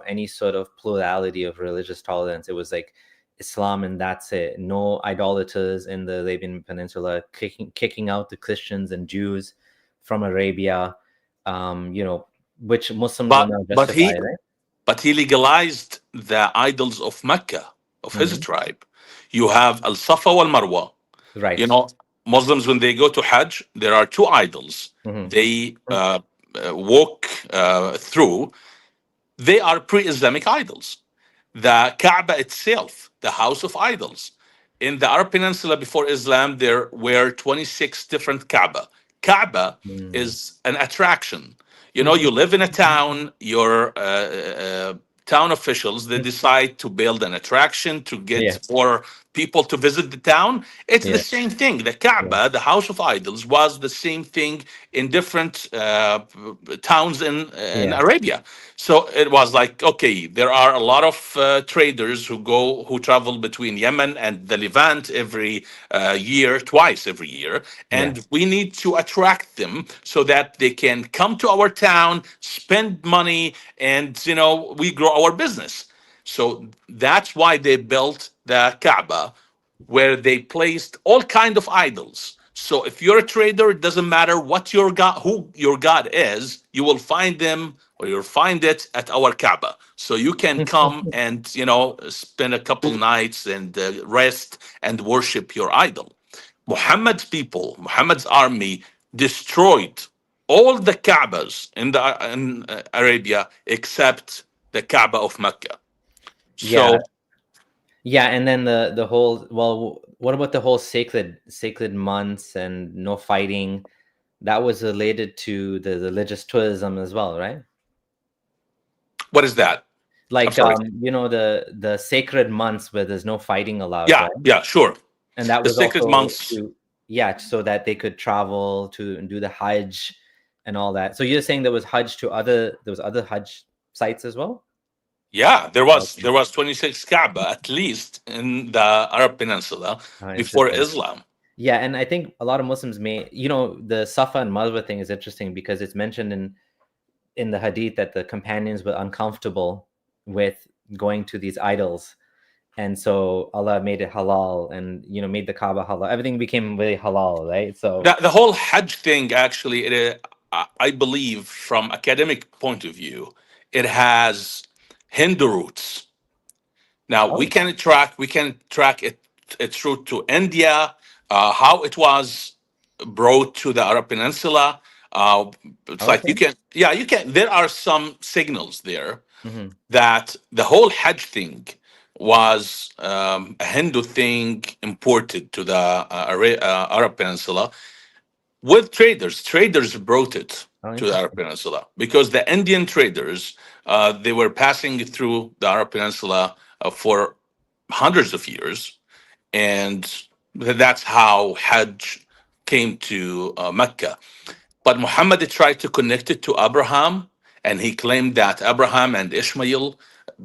any sort of plurality of religious tolerance. It was like Islam and that's it. No idolaters in the Arabian Peninsula, kicking out the Christians and Jews from Arabia, which Muslims will But now but justify, he right? but he legalized the idols of Mecca, of his Mhm. tribe. You have Al Safa wal Marwa. You Right. know, Muslims, when they go to Hajj, there are two idols Hmm. they walk through. They are pre-Islamic idols. The Kaaba itself, the house of idols. In the Arab Peninsula before Islam, there were 26 different Kaaba. Kaaba is an attraction. You know, you live in a town, your town officials, they decide to build an attraction to get Yes. more people to visit the town. It's the Yeah. same thing. The Yeah. Kaaba, the house of idols, was the same thing in different towns in Yeah. Arabia. So it was like, okay, there are a lot of traders who travel between Yemen and the Levant every year, twice every year, Yeah. and we need to attract them so that they can come to our town, spend money, and we grow our business. So that's why they built the Kaaba, where they placed all kind of idols. So if you're a trader, it doesn't matter what your god, who your god is, you will find them or you'll find it at our Kaaba. So you can come and spend a couple nights and rest and worship your idol. Muhammad's people, Muhammad's army destroyed all the Kaabas in Arabia except the Kaaba of Mecca. Yeah. So Yeah. And then the whole what about the whole sacred months and no fighting? That was related to the religious tourism as well, right? what is that? I'm Like sorry. the sacred months where there's no fighting allowed, Yeah, right? yeah, sure. And that The was sacred also months. to yeah, so that they could travel to and do the Hajj and all that. So you're saying there was other Hajj sites as well? Yeah, there was Okay. 26 Kaaba at least in the Arab Peninsula before Interesting. Islam. Yeah, and I think a lot of Muslims the Safa and Marwa thing is interesting because it's mentioned in the Hadith that the companions were uncomfortable with going to these idols, and so Allah made it halal, and made the Kaaba halal. Everything became really halal, right? So The whole Hajj thing, actually, I believe, from academic point of view, it has Hindu roots. Now oh, we can track its route to India, how it was brought to the Arab Peninsula. It's like okay. you can. There are some signals there Hmm. that the whole Hajj thing was a Hindu thing imported to the Arab Peninsula with traders. Traders brought it Oh, to the Arab interesting. Peninsula because the Indian traders they were passing through the Arab Peninsula for hundreds of years, and that's how Hajj came to Mecca. But Muhammad tried to connect it to Abraham, and he claimed that Abraham and Ishmael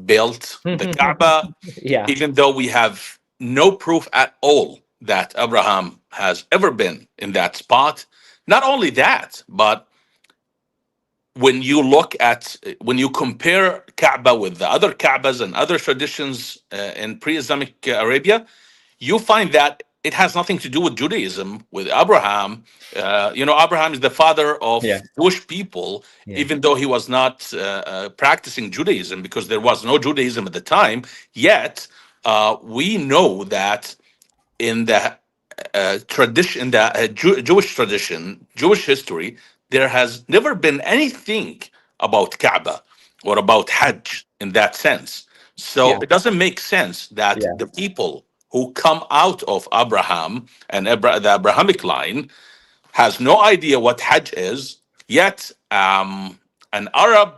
built the Kaaba, Yeah. even though we have no proof at all that Abraham has ever been in that spot. Not only that, but when you compare Kaaba with the other Kaabas and other traditions in pre-Islamic Arabia, you find that it has nothing to do with Judaism, with Abraham. Abraham is the father of Yeah. Jewish people, Yeah. even though he was not practicing Judaism because there was no Judaism at the time. Yet, we know that in the tradition, in the Jewish tradition, Jewish history, there has never been anything about Kaaba or about Hajj in that sense. So Yeah. it doesn't make sense that Yeah. the people who come out of Abraham and the Abrahamic line has no idea what Hajj is, yet an Arab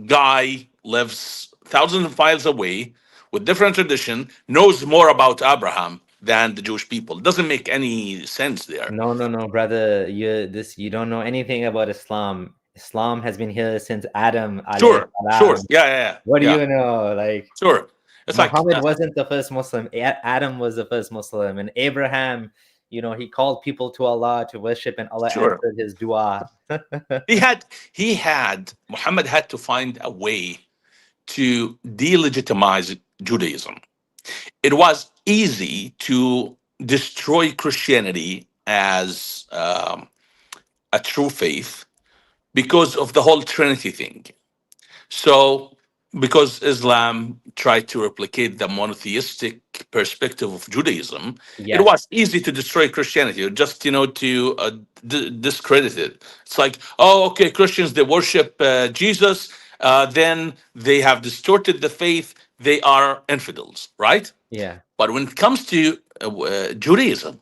guy lives thousands of miles away with different tradition, knows more about Abraham than the Jewish people. It doesn't make any sense there. No, no, no, brother. You don't know anything about Islam. Islam has been here since Adam alayhi Sure, sure, salam. yeah, What do yeah, you know? Like, sure. It's like Muhammad wasn't the first Muslim. Adam was the first Muslim, and Abraham, he called people to Allah to worship, and Allah sure. answered his dua. Muhammad had to find a way to delegitimize Judaism. It was easy to destroy Christianity as a true faith because of the whole Trinity thing. So, because Islam tried to replicate the monotheistic perspective of Judaism, it Yes. was easy to destroy Christianity, or just to discredit it. It's like, oh, okay, Christians, they worship Jesus, then they have distorted the faith. They are infidels, right? Yeah. But when it comes to Judaism,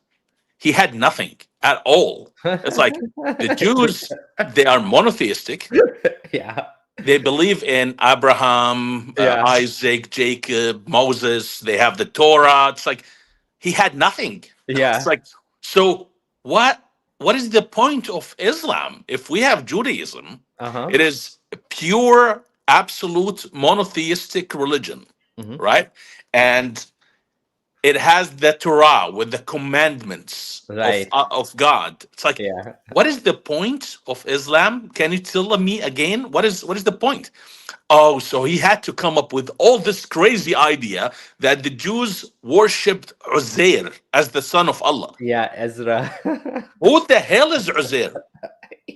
he had nothing at all. It's like the Jews, they are monotheistic. Yeah. They believe in Abraham, Yeah. Isaac, Jacob, Moses. They have the Torah. It's like he had nothing. Yeah. It's like, so what? What is the point of Islam if we have Judaism? Uh-huh. It is a pure, absolute monotheistic religion, Mhm. right? And it has the Torah with the commandments Right. of God. It's like, Yeah. what is the point of Islam? Can you tell me again? What is the point? Oh, so he had to come up with all this crazy idea that the Jews worshipped Uzair as the son of Allah. Yeah, Ezra. Who the hell is Uzair?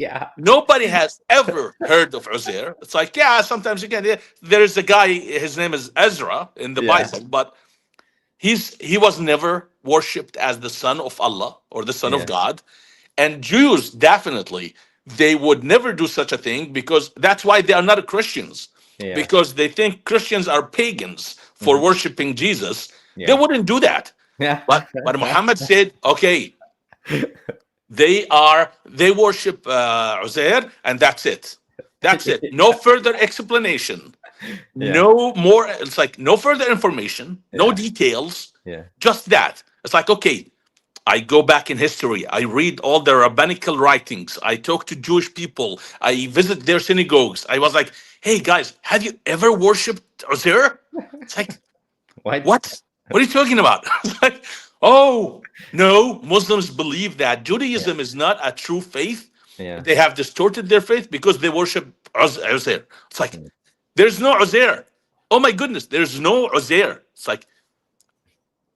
Yeah. Nobody has ever heard of Uzair. It's like, yeah, sometimes again, there's a guy, his name is Ezra in the Yeah. Bible, but he was never worshipped as the son of Allah or the son Yeah. of God. And Jews, definitely, they would never do such a thing, because that's why they are not Christians. Yeah. Because they think Christians are pagans for Mhm. worshiping Jesus. They Yeah. wouldn't do that. Yeah. But Muhammad said, okay, they worship Uzair, and that's it. That's it. No further explanation. Yeah. No more. It's like no further information, no Yeah. details, Yeah. just that. It's like, okay, I go back in history. I read all the rabbinical writings. I talk to Jewish people. I visit their synagogues. I was like, hey guys, have you ever worshipped Uzair? It's like, What? what? What are you talking about? It's like, oh, no, Muslims believe that Judaism is not a true faith. Yeah. They have distorted their faith because they worship Uzair. It's like, Mm. there's no Uzair. Oh my goodness, there's no Uzair. It's like,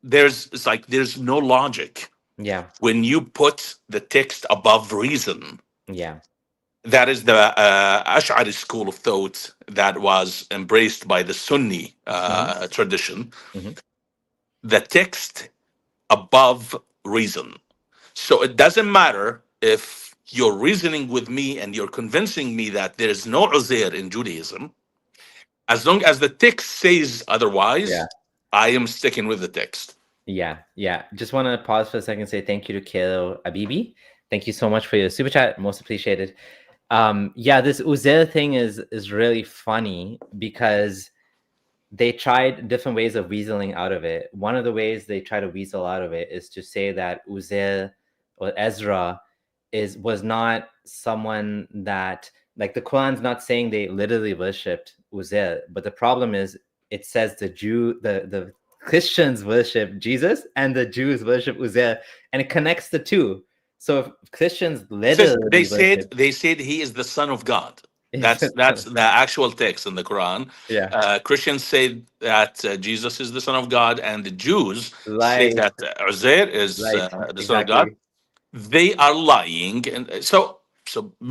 there's no logic Yeah. when you put the text above reason. Yeah. That is the Ash'ari school of thought that was embraced by the Sunni tradition. Mhm. The text above reason. So it doesn't matter if you're reasoning with me and you're convincing me that there is no Uzair in Judaism. As long as the text says otherwise, Yeah. I am sticking with the text. Yeah. Yeah. Just want to pause for a second and say thank you to Kilo Abibi. Thank you so much for your super chat. Most appreciated. Yeah, this Uzair thing is really funny because they tried different ways of weaseling out of it. One of the ways they try to weasel out of it is to say that Uzair or Ezra was not someone that, like, the Quran's not saying they literally worshipped Uzair, but the problem is it says the Christians worship Jesus and the Jews worship Uzair, and it connects the two. So if Christians literally They said he is the son of God. That's the actual text in the Quran. Yeah. Christians say that Jesus is the Son of God, and the Jews say Right. that Uzair is Right. the Son of God. Exactly. They are lying, and so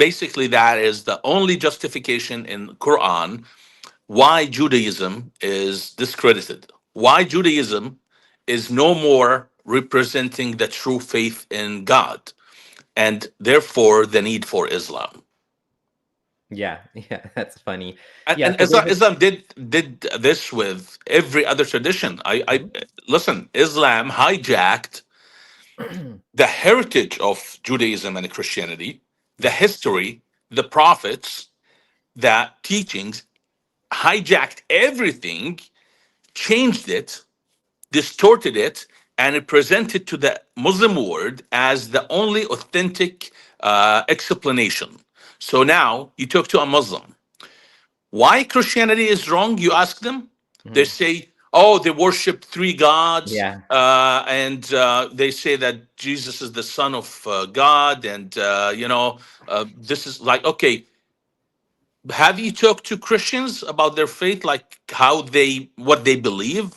basically that is the only justification in Quran why Judaism is discredited, why Judaism is no more representing the true faith in God, and therefore the need for Islam. Yeah. Yeah. That's funny. And, Yeah. and So Islam, David. Islam did this with every other tradition. I listen. Islam hijacked the heritage of Judaism and Christianity, the Yeah. history, the prophets, the teachings, hijacked everything, changed it, distorted it, and it presented to the Muslim world as the only authentic explanation. So now you talk to a Muslim. Why Christianity is wrong? You ask them. They Mhm. say, "Oh, they worship three gods, Yeah. and they say that Jesus is the Son of God." And this is like, okay. Have you talked to Christians about their faith, like how they what they believe?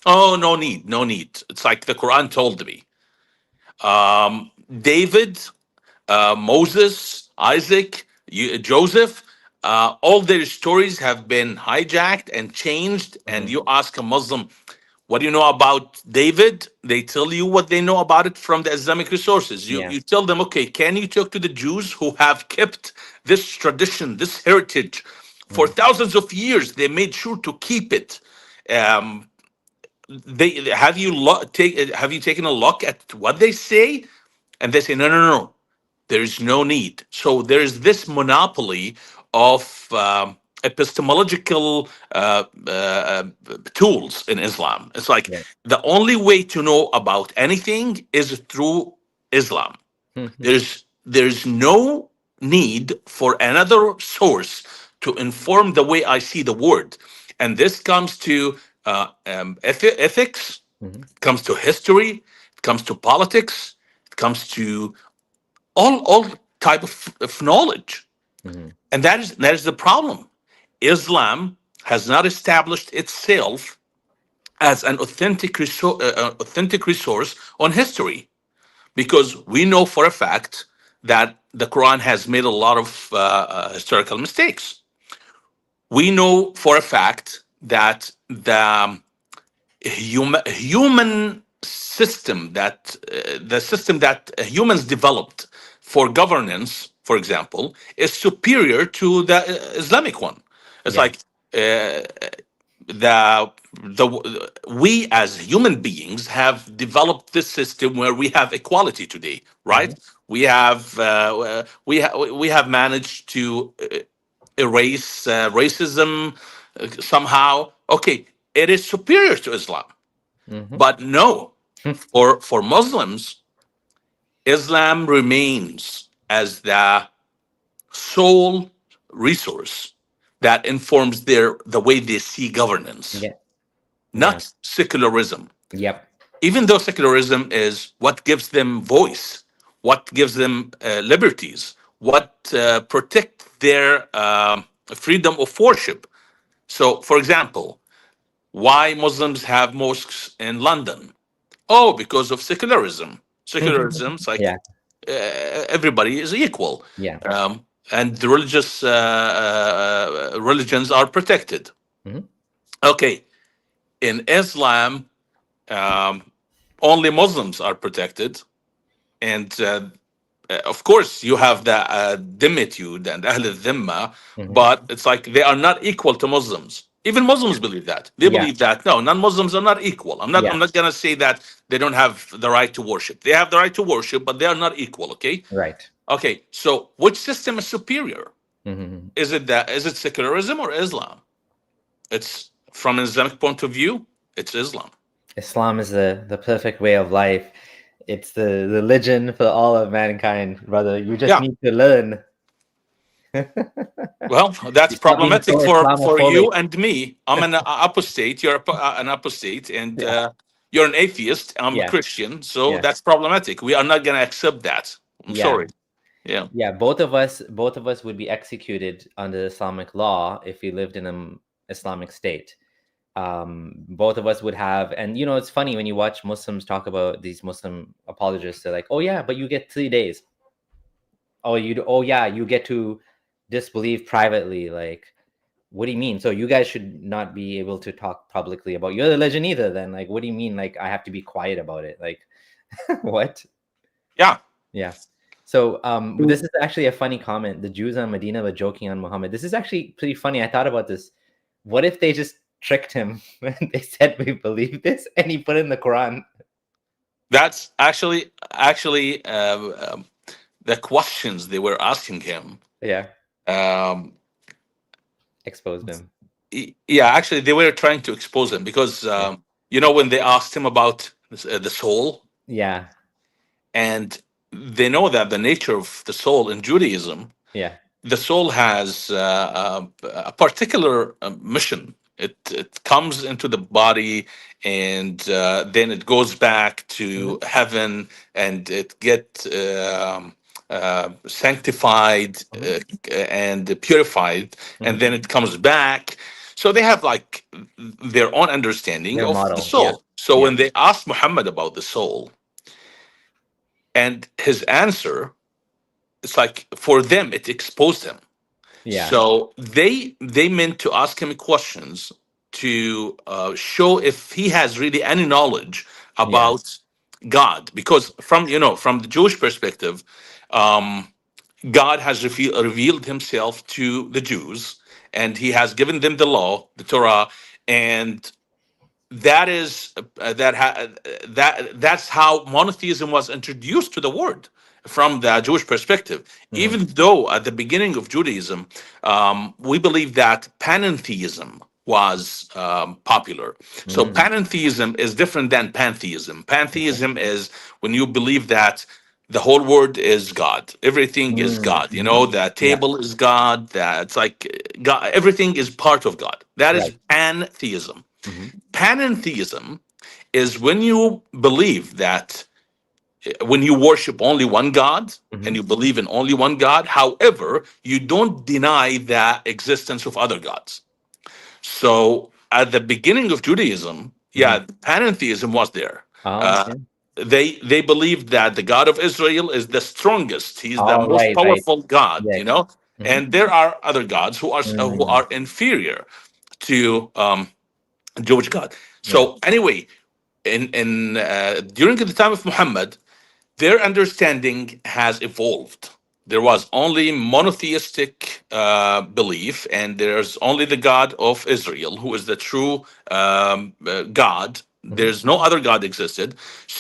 Oh, no need, no need. It's like the Quran told me. David, Moses, Isaac, Joseph, all their stories have been hijacked and changed. And Mhm. you ask a Muslim, what do you know about David? They tell you what they know about it from the Islamic resources. You Yeah. you tell them, okay, can you talk to the Jews who have kept this tradition, this heritage for Mhm. thousands of years? They made sure to keep it. Um, they have you taken a look at what they say? And they say, no, no, no, there is no need. So there is this monopoly of epistemological tools in Islam. It's like Yeah. the only way to know about anything is through Islam. Mhm. There's no need for another source to inform the way I see the world, and this comes to ethics, Mhm. comes to history, it comes to politics, it comes to all type of knowledge, Mhm. and that is the problem. Islam has not established itself as an authentic resource on history, because we know for a fact that the Quran has made a lot of historical mistakes. We know for a fact that the human system the system that humans developed for governance, for example, is superior to the Islamic one. It's Yeah. like uh, the we as human beings have developed this system where we have equality today, right? Mhm. We have managed to erase racism somehow. Okay, it is superior to Islam, Mhm. but no, for Muslims, Islam remains as the sole resource that informs the way they see governance, Yeah. Yeah. not secularism. Yep. Even though secularism is what gives them voice, what gives them liberties, what protect their freedom of worship. So, for example, why Muslims have mosques in London? Oh, because of secularism. Secularism, it's like Yeah. everybody is equal, Yeah. and the religions are protected. Mhm. Okay, in Islam, um, only Muslims are protected, and of course you have the Dhimmitude and Ahl al-Dhimma, Mhm. but it's like they are not equal to Muslims. Even Muslims believe that. They Yeah. believe that no, non-Muslims are not equal. I'm Yeah. not gonna say that they don't have the right to worship. They have the right to worship, but they are not equal. Okay. Right. Okay. So which system is superior? Mhm. Is it secularism or Islam? It's from an Islamic point of view, it's Islam. Islam is the perfect way of life. It's the religion for all of mankind, brother. You just Yeah. need to learn. Well, that's Stop being problematic so for Islamophobic. you and me. I'm an apostate. You're an apostate, and Yeah. you're an atheist. I'm a Yeah. Christian, so Yeah. that's problematic. We are not going to accept that. I'm Yeah. sorry. Yeah. Yeah, both of us would be executed under Islamic law if we lived in an Islamic state. Both of us would have, and it's funny when you watch Muslims talk about these Muslim apologists. They're like, "Oh yeah, but you get 3 days. Oh yeah, you get to disbelieve privately." Like, what do you mean? So you guys should not be able to talk publicly about your religion either. Then, like, what do you mean? Like, I have to be quiet about it? Like, what? Yeah. Yeah. So this is actually a funny comment. The Jews on Medina were joking on Muhammad. This is actually pretty funny. I thought about this. What if they just tricked him and they said we believe this and he put in the Quran? That's actually the questions they were asking him. Yeah, Um, exposed him. yeah, actually, they were trying to expose him because Yeah. when they asked him about the soul, Yeah. and they know that the nature of the soul in Judaism, Yeah. the soul has a particular mission. It comes into the body, and then it goes back Mhm. to heaven, and it get sanctified Mhm. and purified, and Mhm. then it comes back. So they have like their own understanding Their of the model. Yeah. soul. So Yeah. when they asked Muhammad about the soul, and his answer, it's like for them it exposed him. Yeah. So they meant to ask him questions to show if he has really any knowledge Yeah. about God, because from the Jewish perspective, um, God has revealed Himself to the Jews, and He has given them the law, the Torah, and that is that's how monotheism was introduced to the world from the Jewish perspective. Mhm. Even though at the beginning of Judaism, we believe that panentheism was popular. So Mm. panentheism is different than pantheism. Okay. Pantheism is when you believe that the whole world is God, everything is Mm. God. Mhm. The Yeah. table is God. That's like God. Everything is part of God. That is Right. pantheism. Mhm. Panentheism is when you believe that when you worship only one God and Mhm. you believe in only one God, however, you don't deny the existence of other gods. So at the beginning of Judaism, Mhm. yeah, panentheism was there. Oh, Uh, okay. they believed that the God of Israel is the strongest. He's the Oh, most right. Right. powerful God, Yes. Mhm. and there are other gods who Mm. are inferior to Jewish God. Yeah. So anyway, in during the time of Muhammad, their understanding has evolved. There was only monotheistic belief, and there's only the God of Israel, who is the true God. Mhm. There's no other God existed.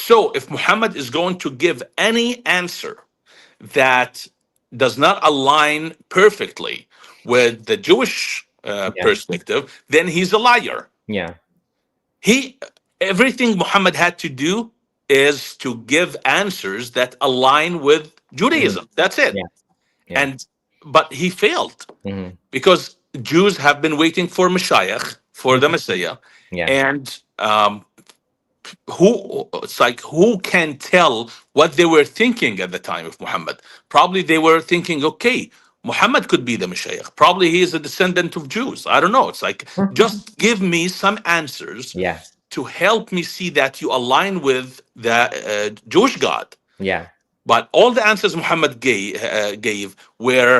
So, if Muhammad is going to give any answer that does not align perfectly with the Jewish Yeah. perspective, then he's a liar. Yeah. He Everything Muhammad had to do is to give answers that align with Mm. Judaism. That's it. Yeah. Yeah. And but he failed Mhm. because Jews have been waiting for Messiah, for the Mhm. Messiah, Yeah. and who can tell what they were thinking at the time of Muhammad? Probably they were thinking, okay, Muhammad could be the Messiah. Probably he is a descendant of Jews. I don't know. It's like just give me some answers Yeah. to help me see that you align with the Jewish God. Yeah. But all the answers Muhammad gave were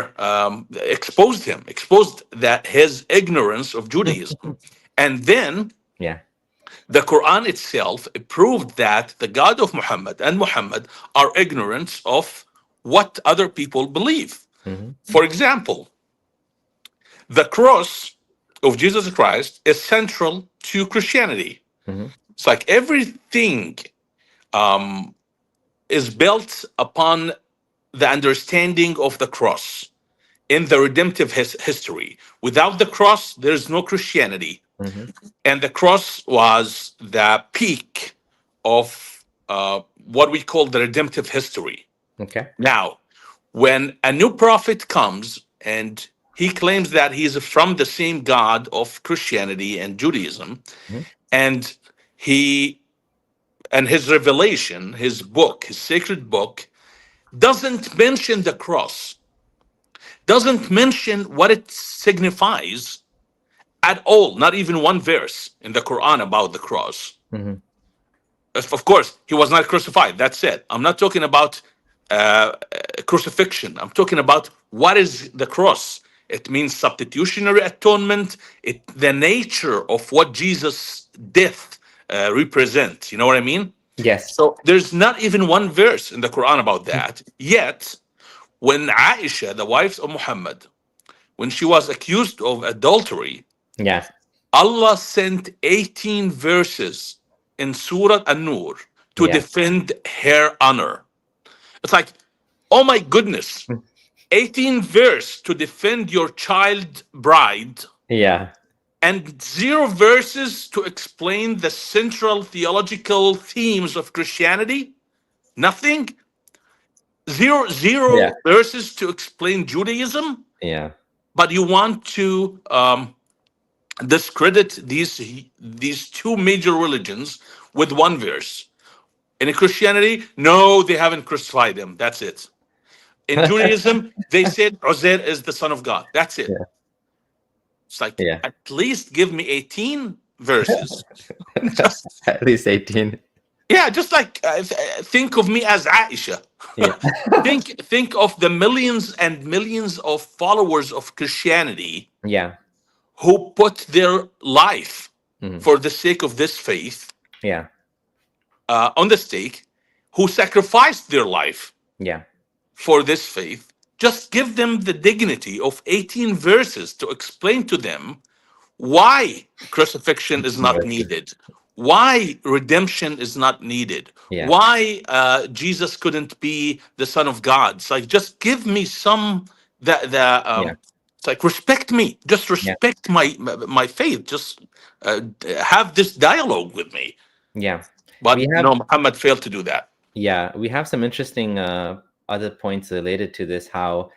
exposed that his ignorance of Judaism. And then Yeah. the Quran itself proved that the God of Muhammad and Muhammad are ignorant of what other people believe. Mhm. For example, the cross of Jesus Christ is central to Christianity. Mhm. It's like everything um, is built upon the understanding of the cross in the redemptive history. Without the cross, there's no Christianity. Mhm. And the cross was the peak of what we call the redemptive history. Okay. Now, when a new prophet comes and he claims that he's from the same God of Christianity and Judaism, Mhm. and he and his revelation, his book, his sacred book, doesn't mention the cross, doesn't mention what it signifies at all, not even one verse in the Quran about the cross. Hmm. Of course, he was not crucified. That's it. I'm not talking about crucifixion. I'm talking about what is the cross. It means substitutionary atonement. The nature of what Jesus' death represents. You know what I mean? Yes. So there's not even one verse in the Quran about that. Yet, when Aisha, the wife of Muhammad, when she was accused of adultery, Yeah. Allah sent 18 verses in Surah An-Nur to Yeah. defend her honor. It's like, oh my goodness, 18 verse to defend your child bride Yeah. and 0 verses to explain the central theological themes of Christianity. Nothing. Zero, Yeah. zero verses to explain Judaism. Yeah. But you want to discredit these two major religions with one verse. In Christianity, no, they haven't crucified him. That's it. In Judaism, they said Uzair is the son of God. That's it. Yeah. It's like, Yeah. at least give me 18 verses. Just, At least 18. yeah, just like think of me as Aisha. Yeah. think of the millions and millions of followers of Christianity Yeah. who put their life Mhm. for the sake of this faith Yeah. on the stake, who sacrificed their life Yeah. for this faith. Just give them the dignity of 18 verses to explain to them why crucifixion is not needed, why redemption is not needed, Yeah. why Jesus couldn't be the Son of God. It's like, just give me some Yeah. it's like, respect me, just Yeah. respect my faith, just have this dialogue with me. Yeah. But We have no, Muhammad failed to do that. we have some interesting other points related to this. How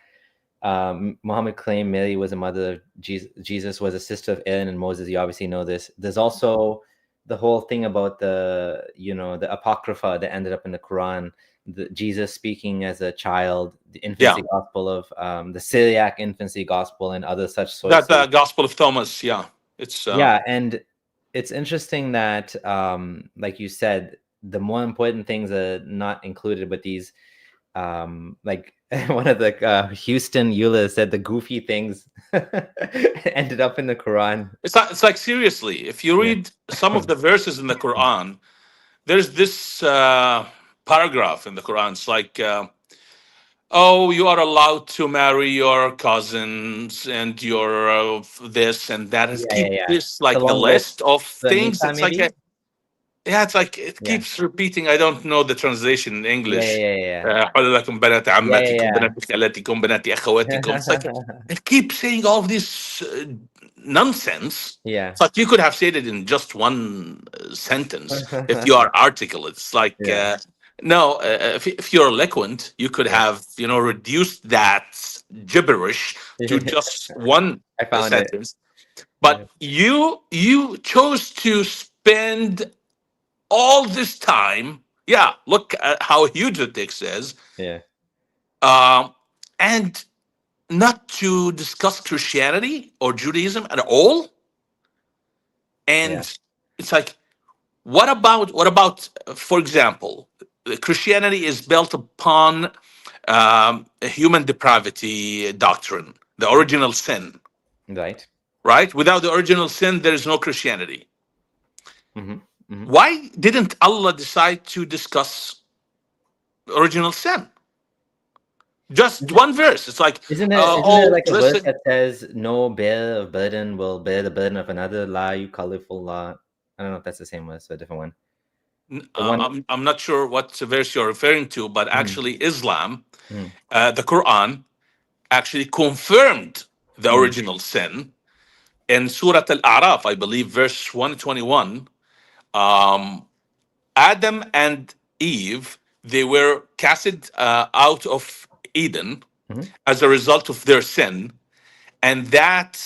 Muhammad claimed Mary was a mother of Jesus. Jesus was a sister of Aaron and Moses. You obviously know this. There's also the whole thing about the Apocrypha that ended up in the Quran. Jesus speaking as a child, the Yeah, infancy gospel of the Syriac infancy gospel, and other such that sources. Gospel of Thomas. Yeah, it's Yeah, and it's interesting that, like you said, the more important things are not included, but these, like one of the Houston Eula said, the goofy things ended up in the Quran. it's like, seriously, if you Yeah, read some of the verses in the Quran, there's this paragraph in the Quran. It's like, oh, you are allowed to marry your cousins and your this and that. It yeah, yeah, keep yeah. this It's a like the long list. list of The things. Nisa, It's like maybe. yeah, it's like it Yeah, keeps repeating. I don't know the translation in yeah, English. yeah, yeah, حل لكم بنات yeah, عماتكم yeah, بنات خالاتكم بنات أخواتكم. It's like yeah. it keeps saying all of this nonsense. Yeah. It's like you could have said it in just one sentence if you are articulate. It's like Yeah, no, if you're eloquent, you could yeah. have reduced that gibberish to just one I found it. sentence. Yeah, But you chose to spend all this time. Yeah, look at how huge the text is, yeah, and not to discuss Christianity or Judaism at all. And yeah, it's like, what about for example, Christianity is built upon a human depravity doctrine, the mhm, original sin, right. right? Without the original sin, there is no Christianity. Hmm. Hmm. Why didn't Allah decide to discuss original sin? Just one verse. It's like, Isn't there oh, like a verse listen. that says no bearer of burden will bear the burden of another? La yukallifullah. I don't know if that's the same one, it's a different one. The one. I'm not sure what verse you're referring to, but Mm, actually, Islam, mm, the Quran, actually confirmed the mm, original sin in Surah Al-A'raf, I believe, verse 121. Um, Adam and Eve, they were casted out of Eden mhm. as a result of their sin, and that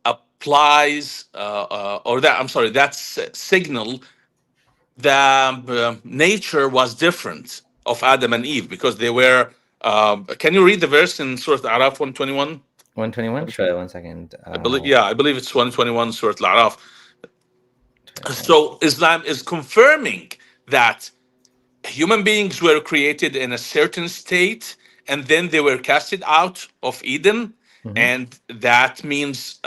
applies, or that I'm sorry, that's signal the nature was different of Adam and Eve because they were. Can you read the verse in Surah Al-Araf 121? 121. Sure. 1 second. I believe it's 121 Surah Al-Araf. 21. So Islam is confirming that human beings were created in a certain state and then they were casted out of Eden. Mhm. And that means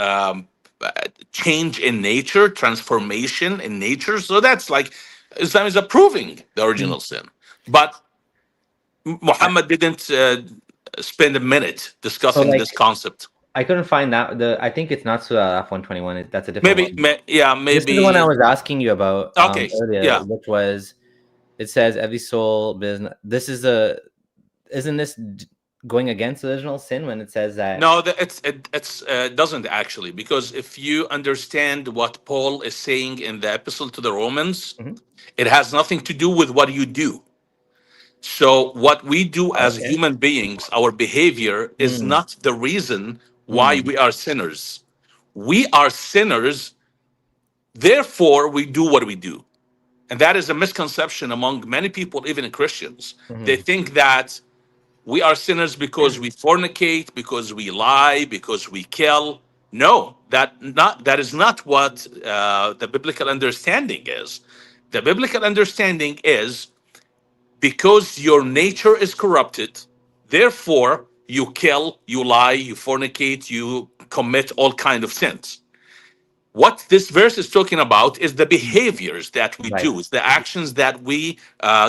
change in nature, transformation in nature. So that's like Islam is approving the Mm. original sin. But I, Muhammad didn't spend a minute so discussing this like concept. I couldn't find that. I think it's not Surah F-121. That's a different Maybe, one. yeah, This is the one I maybe. was asking you about Okay, earlier, yeah. which was it says every soul business. This is isn't this going against the original sin when it says that? No, it doesn't actually, because if you understand what Paul is saying in the epistle to the Romans, Mhm. it has nothing to do with what you do. So what we do as Okay. human beings, our behavior is Mm, not the reason why mm, we are sinners. We are sinners, therefore we do what we do. And that is a misconception among many people, even Christians. They mhm, think that we are sinners because we fornicate, because we lie, because we kill. No, that is not what the biblical understanding is. The biblical understanding is because your nature is corrupted, therefore you kill, you lie, you fornicate, you commit all kind of sins. What this verse is talking about is the behaviors that we right. do, it's the actions that we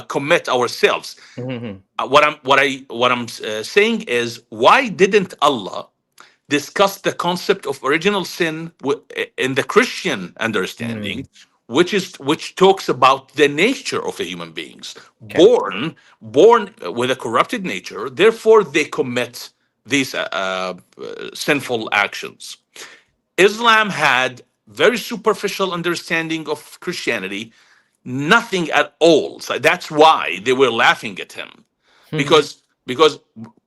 commit ourselves. Mhm, What I'm saying is, why didn't Allah discuss the concept of original sin in the Christian understanding, mm, which talks about the nature of the human beings, okay. born with a corrupted nature, therefore they commit these sinful actions. Islam had very superficial understanding of Christianity, nothing at all. So that's why they were laughing at him, because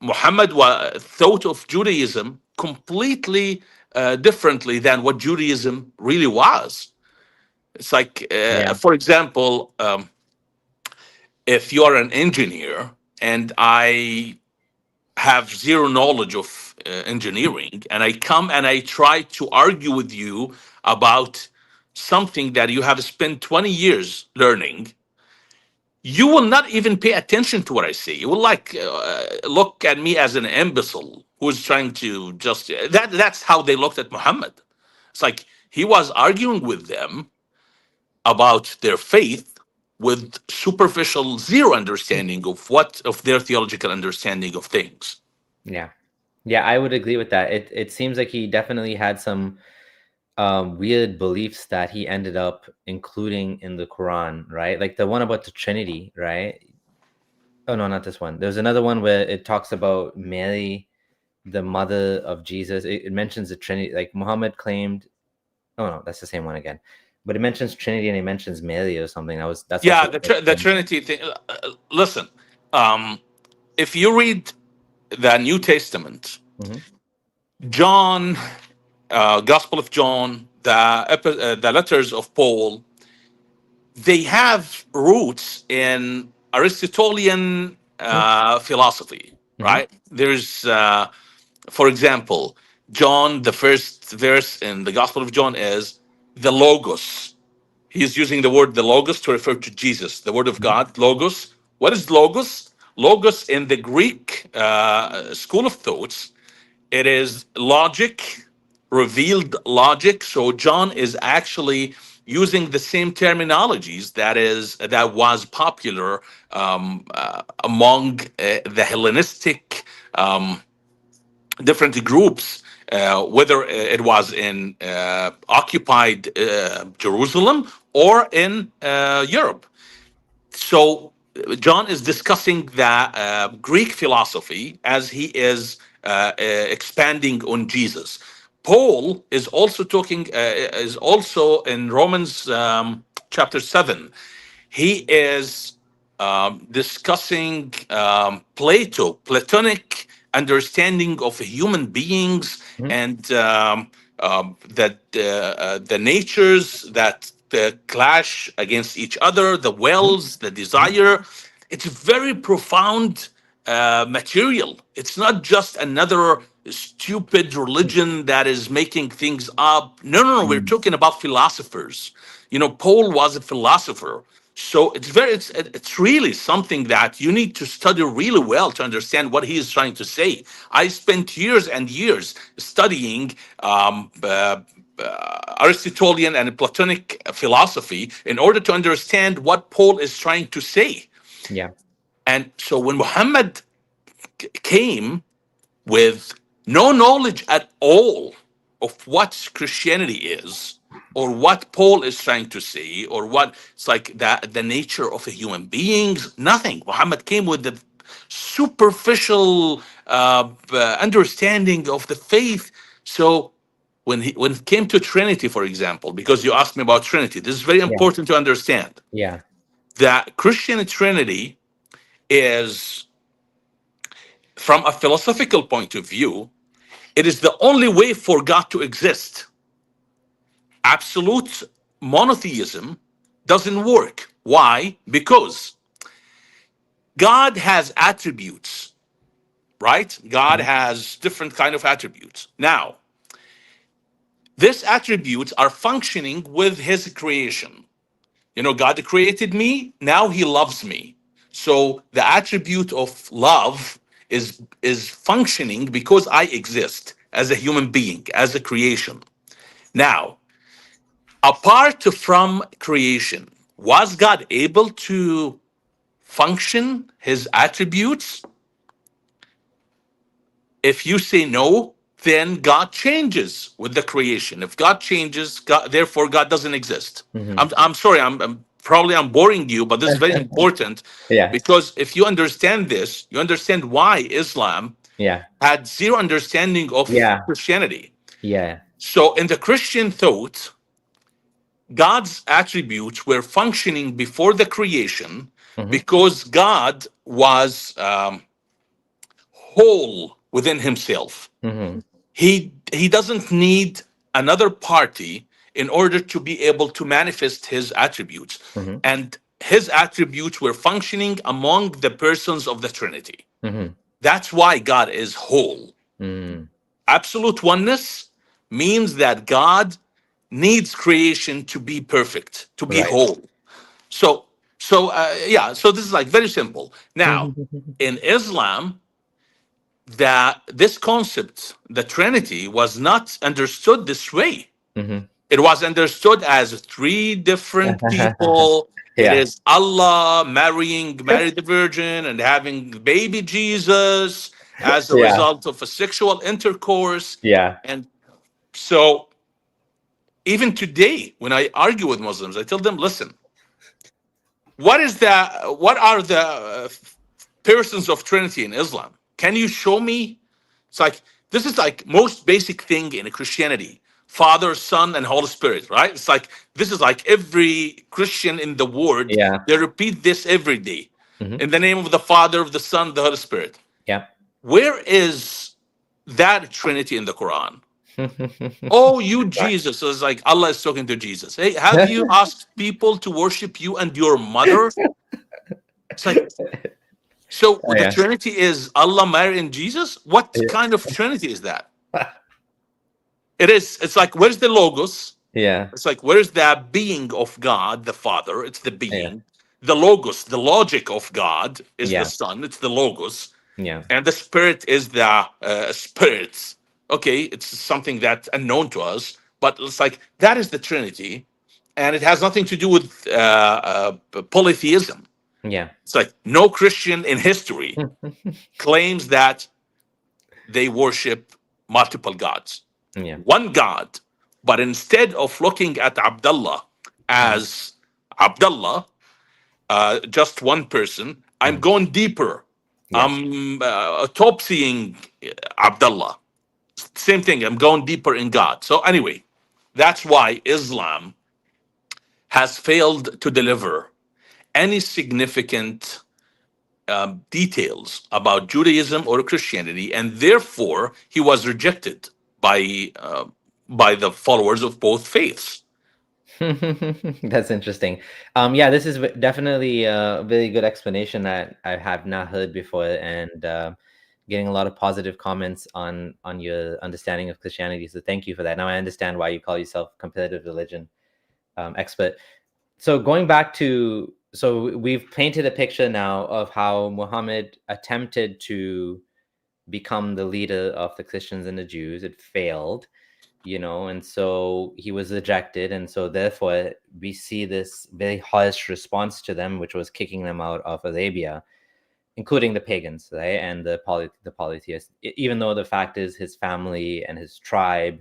Muhammad thought of Judaism completely differently than what Judaism really was. It's like, Yeah. for example, if you are an engineer and I have zero knowledge of engineering, and I come and I try to argue with you about something that you have spent 20 years learning, you will not even pay attention to what I say. You will like look at me as an imbecile who's trying to just that's how they looked at Muhammad. It's like he was arguing with them about their faith with superficial zero understanding of their theological understanding of things. Yeah. Yeah, I would agree with that. It seems like he definitely had some weird beliefs that he ended up including in the Quran, right? Like the one about the Trinity, right? Oh no, not this one. There's another one where it talks about Mary, the mother of Jesus. It mentions the Trinity. Like Muhammad claimed. Oh no, that's the same one again. But it mentions Trinity and it mentions Mary or something. That's Yeah, also the Trinity thing. Listen, um, if you read the New Testament, Mhm, John, Gospel of John, the letters of Paul, they have roots in Aristotelian mhm, philosophy, mhm, right? There's, for example, John, the first verse in the Gospel of John is the Logos. He's using the word the Logos to refer to Jesus, the Word of mhm, God, Logos. What is Logos? Logos in the Greek school of thoughts, it is logic, revealed logic. So John is actually using the same terminologies that was popular among the Hellenistic different groups, whether it was in occupied Jerusalem or in Europe. So John is discussing the Greek philosophy as he is expanding on Jesus. Paul is also talking, is also in Romans chapter 7. He is discussing Platonic understanding of human beings mhm. and that the natures that clash against each other, the wills, the desire. It's very profound material. It's not just another stupid religion that is making things up. No, no, no. We're talking about philosophers. Paul was a philosopher. So it's really something that you need to study really well to understand what he is trying to say. I spent years and years studying Aristotelian and Platonic philosophy in order to understand what Paul is trying to say. Yeah. And so when Muhammad came with no knowledge at all of what Christianity is, or what Paul is trying to say, or what it's like the nature of a human beings, nothing. Muhammad came with the superficial understanding of the faith. So when it came to Trinity, for example, because you asked me about Trinity, this is very Yeah. important to understand. Yeah. That Christian Trinity is, from a philosophical point of view, it is the only way for God to exist. Absolute monotheism doesn't work. Why? Because God has attributes, right? God has different kind of attributes. Now, these attributes are functioning with his creation. God created me, now he loves me. So the attribute of love is functioning because I exist as a human being, as a creation. Now, apart from creation, was God able to function his attributes? If you say no, then God changes with the creation. If God changes, therefore God doesn't exist. I'm sorry, I'm boring you, but this is very important. Yeah. Because if you understand this, you understand why Islam Yeah. had zero understanding of Yeah. Christianity. Yeah. So in the Christian thought, God's attributes were functioning before the creation because God was whole within himself. He doesn't need another party in order to be able to manifest his attributes. And his attributes were functioning among the persons of the Trinity. That's why God is whole. Absolute oneness means that God needs creation to be perfect, to be Right. whole. So this is like very simple. Now, in Islam, that this concept, the Trinity, was not understood this way. It was understood as three different people. It Yeah. is Allah marrying Mary the Virgin and having baby Jesus as a Yeah. result of a sexual intercourse. Yeah. And so even today, when I argue with Muslims, I tell them, listen, what are the persons of Trinity in Islam? Can you show me? It's like, this is like most basic thing in Christianity: Father, Son, and Holy Spirit, right? It's like, this is like every Christian in the world, Yeah. they repeat this every day. In the name of the Father, of the Son, the Holy Spirit. Yeah. Where is that Trinity in the Quran? Oh, you Jesus. So it's like Allah is talking to Jesus. Hey, have you asked people to worship you and your mother? It's like, so Oh, the yeah. Trinity is Allah, Mary, and Jesus? What Yeah. kind of Trinity is that? It's like, where's the Logos? Yeah. It's like, where's the being of God, the Father? It's the Yeah. being. The Logos, the logic of God, is the Yeah. Son. It's the Logos. Yeah. And the Spirit is the spirits. Okay, it's something that's unknown to us, but it's like, that is the Trinity. And it has nothing to do with polytheism. Yeah. It's like, no Christian in history claims that they worship multiple gods. Yeah. One God. But instead of looking at Abdullah as Abdullah, just one person, I'm going deeper. Yeah. I'm autopsying Abdullah. Same thing. I'm going deeper in God. So anyway, that's why Islam has failed to deliver any significant details about Judaism or Christianity, and therefore he was rejected by by the followers of both faiths. That's interesting. Yeah, this is definitely a really good explanation that I have not heard before, and getting a lot of positive comments on your understanding of Christianity. So thank you for that. Now I understand why you call yourself comparative religion expert. So going back to, so we've painted a picture now of how Muhammad attempted to become the leader of the Christians and the Jews. It failed, and so he was ejected, and so therefore we see this very harsh response to them, which was kicking them out of Arabia, including the pagans, right, and the polytheists. Even though the fact is his family and his tribe,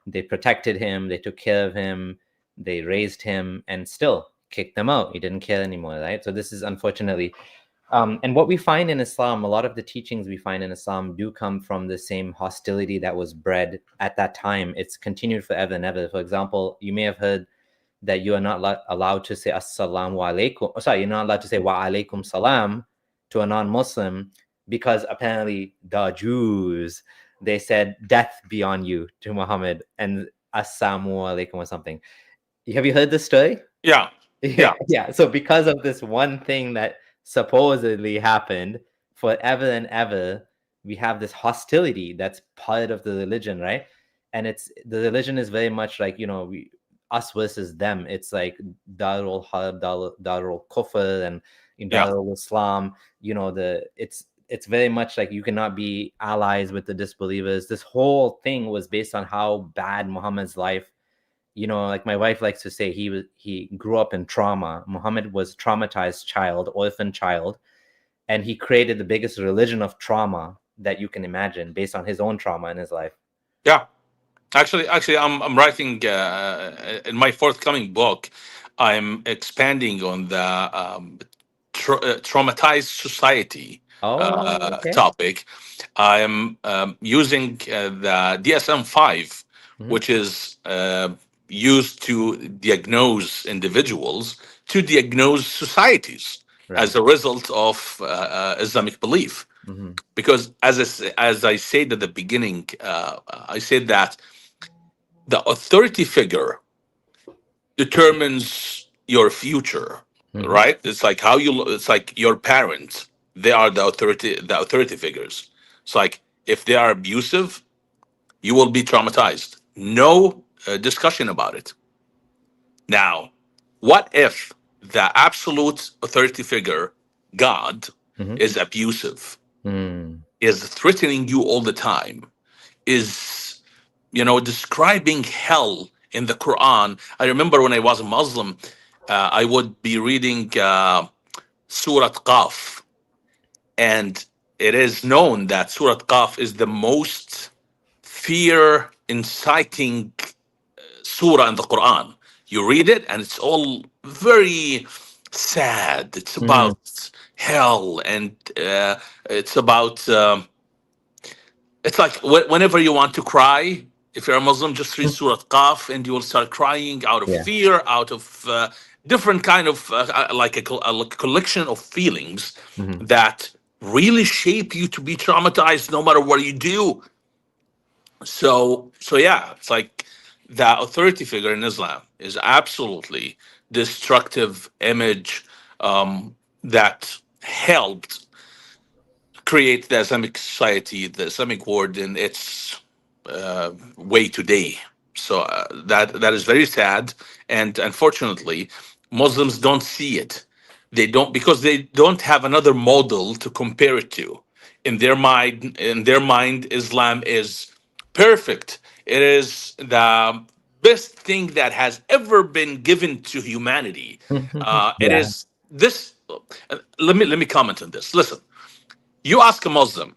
they protected him, they took care of him, they raised him, and still kicked them out. He didn't care anymore, right? So this is unfortunately and what we find in Islam, a lot of the teachings we find in Islam do come from the same hostility that was bred at that time. It's continued forever and ever. For example, you may have heard that you are not allowed to say assalamu alaikum. Oh, sorry, you're not allowed to say wa alaikum salam to a non-Muslim, because apparently the Jews, they said death be on you to Muhammad and assalamu alaikum or something. Have you heard this story? Yeah. Yeah. So because of this one thing that supposedly happened, forever and ever, we have this hostility that's part of the religion, right? And the religion is very much like, us versus them. It's like Darul Harb, Darul Kufr, and Darul Islam. It's very much like you cannot be allies with the disbelievers. This whole thing was based on how bad Muhammad's life. Like my wife likes to say, he grew up in trauma. Muhammad was a traumatized child, orphan child, and he created the biggest religion of trauma that you can imagine based on his own trauma in his life. Yeah. Actually, I'm writing in my forthcoming book. I'm expanding on the traumatized society Okay. topic. I am using the DSM-5, which is used to diagnose individuals, to diagnose societies as a result of Islamic belief. Because as I said at the beginning, I said that the authority figure determines your future, right? It's like it's like your parents. They are the authority figures. It's like if they are abusive, you will be traumatized. No discussion about it. Now, what if the absolute authority figure, God, is abusive, is threatening you all the time, is, describing hell in the Quran? I remember when I was a Muslim, I would be reading Surah Qaf, and it is known that Surah Qaf is the most fear inciting surah in the Quran. You read it and it's all very sad. It's about hell, and it's about it's like whenever you want to cry, if you're a Muslim, just read Surah Qaf and you will start crying out of fear, out of different kind of like a collection of feelings that really shape you to be traumatized no matter what you do. So yeah, it's like the authority figure in Islam is absolutely destructive image that helped create the Islamic society, the Islamic world in its way today. So that is very sad, and unfortunately, Muslims don't see it. They don't, because they don't have another model to compare it to. In their mind, Islam is perfect. It is the best thing that has ever been given to humanity. It is this. Let me comment on this. Listen, you ask a Muslim,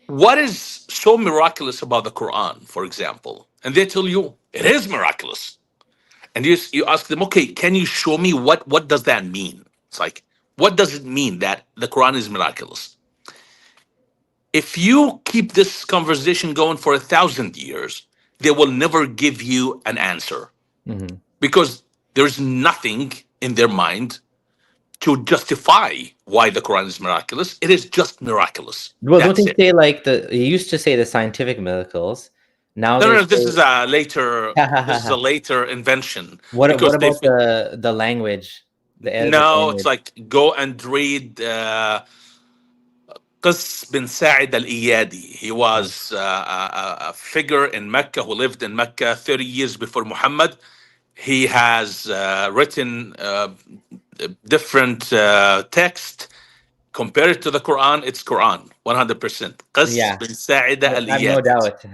what is so miraculous about the Quran, for example, and they tell you it is miraculous. And you ask them, okay, can you show me what does that mean? It's like, what does it mean that the Quran is miraculous? If you keep this conversation going for 1,000 years, they will never give you an answer, because there's nothing in their mind to justify why the Quran is miraculous. It is just miraculous. Well, don't they say like you used to say the scientific miracles? Now No, they no, this is say, a later. This is a later invention what because they. about the language, the Arabic No, it's language? like go and read Qis bin Sa'id al-Iyadi. He Uh, was a figure in Mecca who lived in Mecca 30 years before Muhammad. He has written different text. Compare it to the Quran, it's Quran, 100%. Qis yeah, bin Sa'id I have no al-Iyadi. doubt.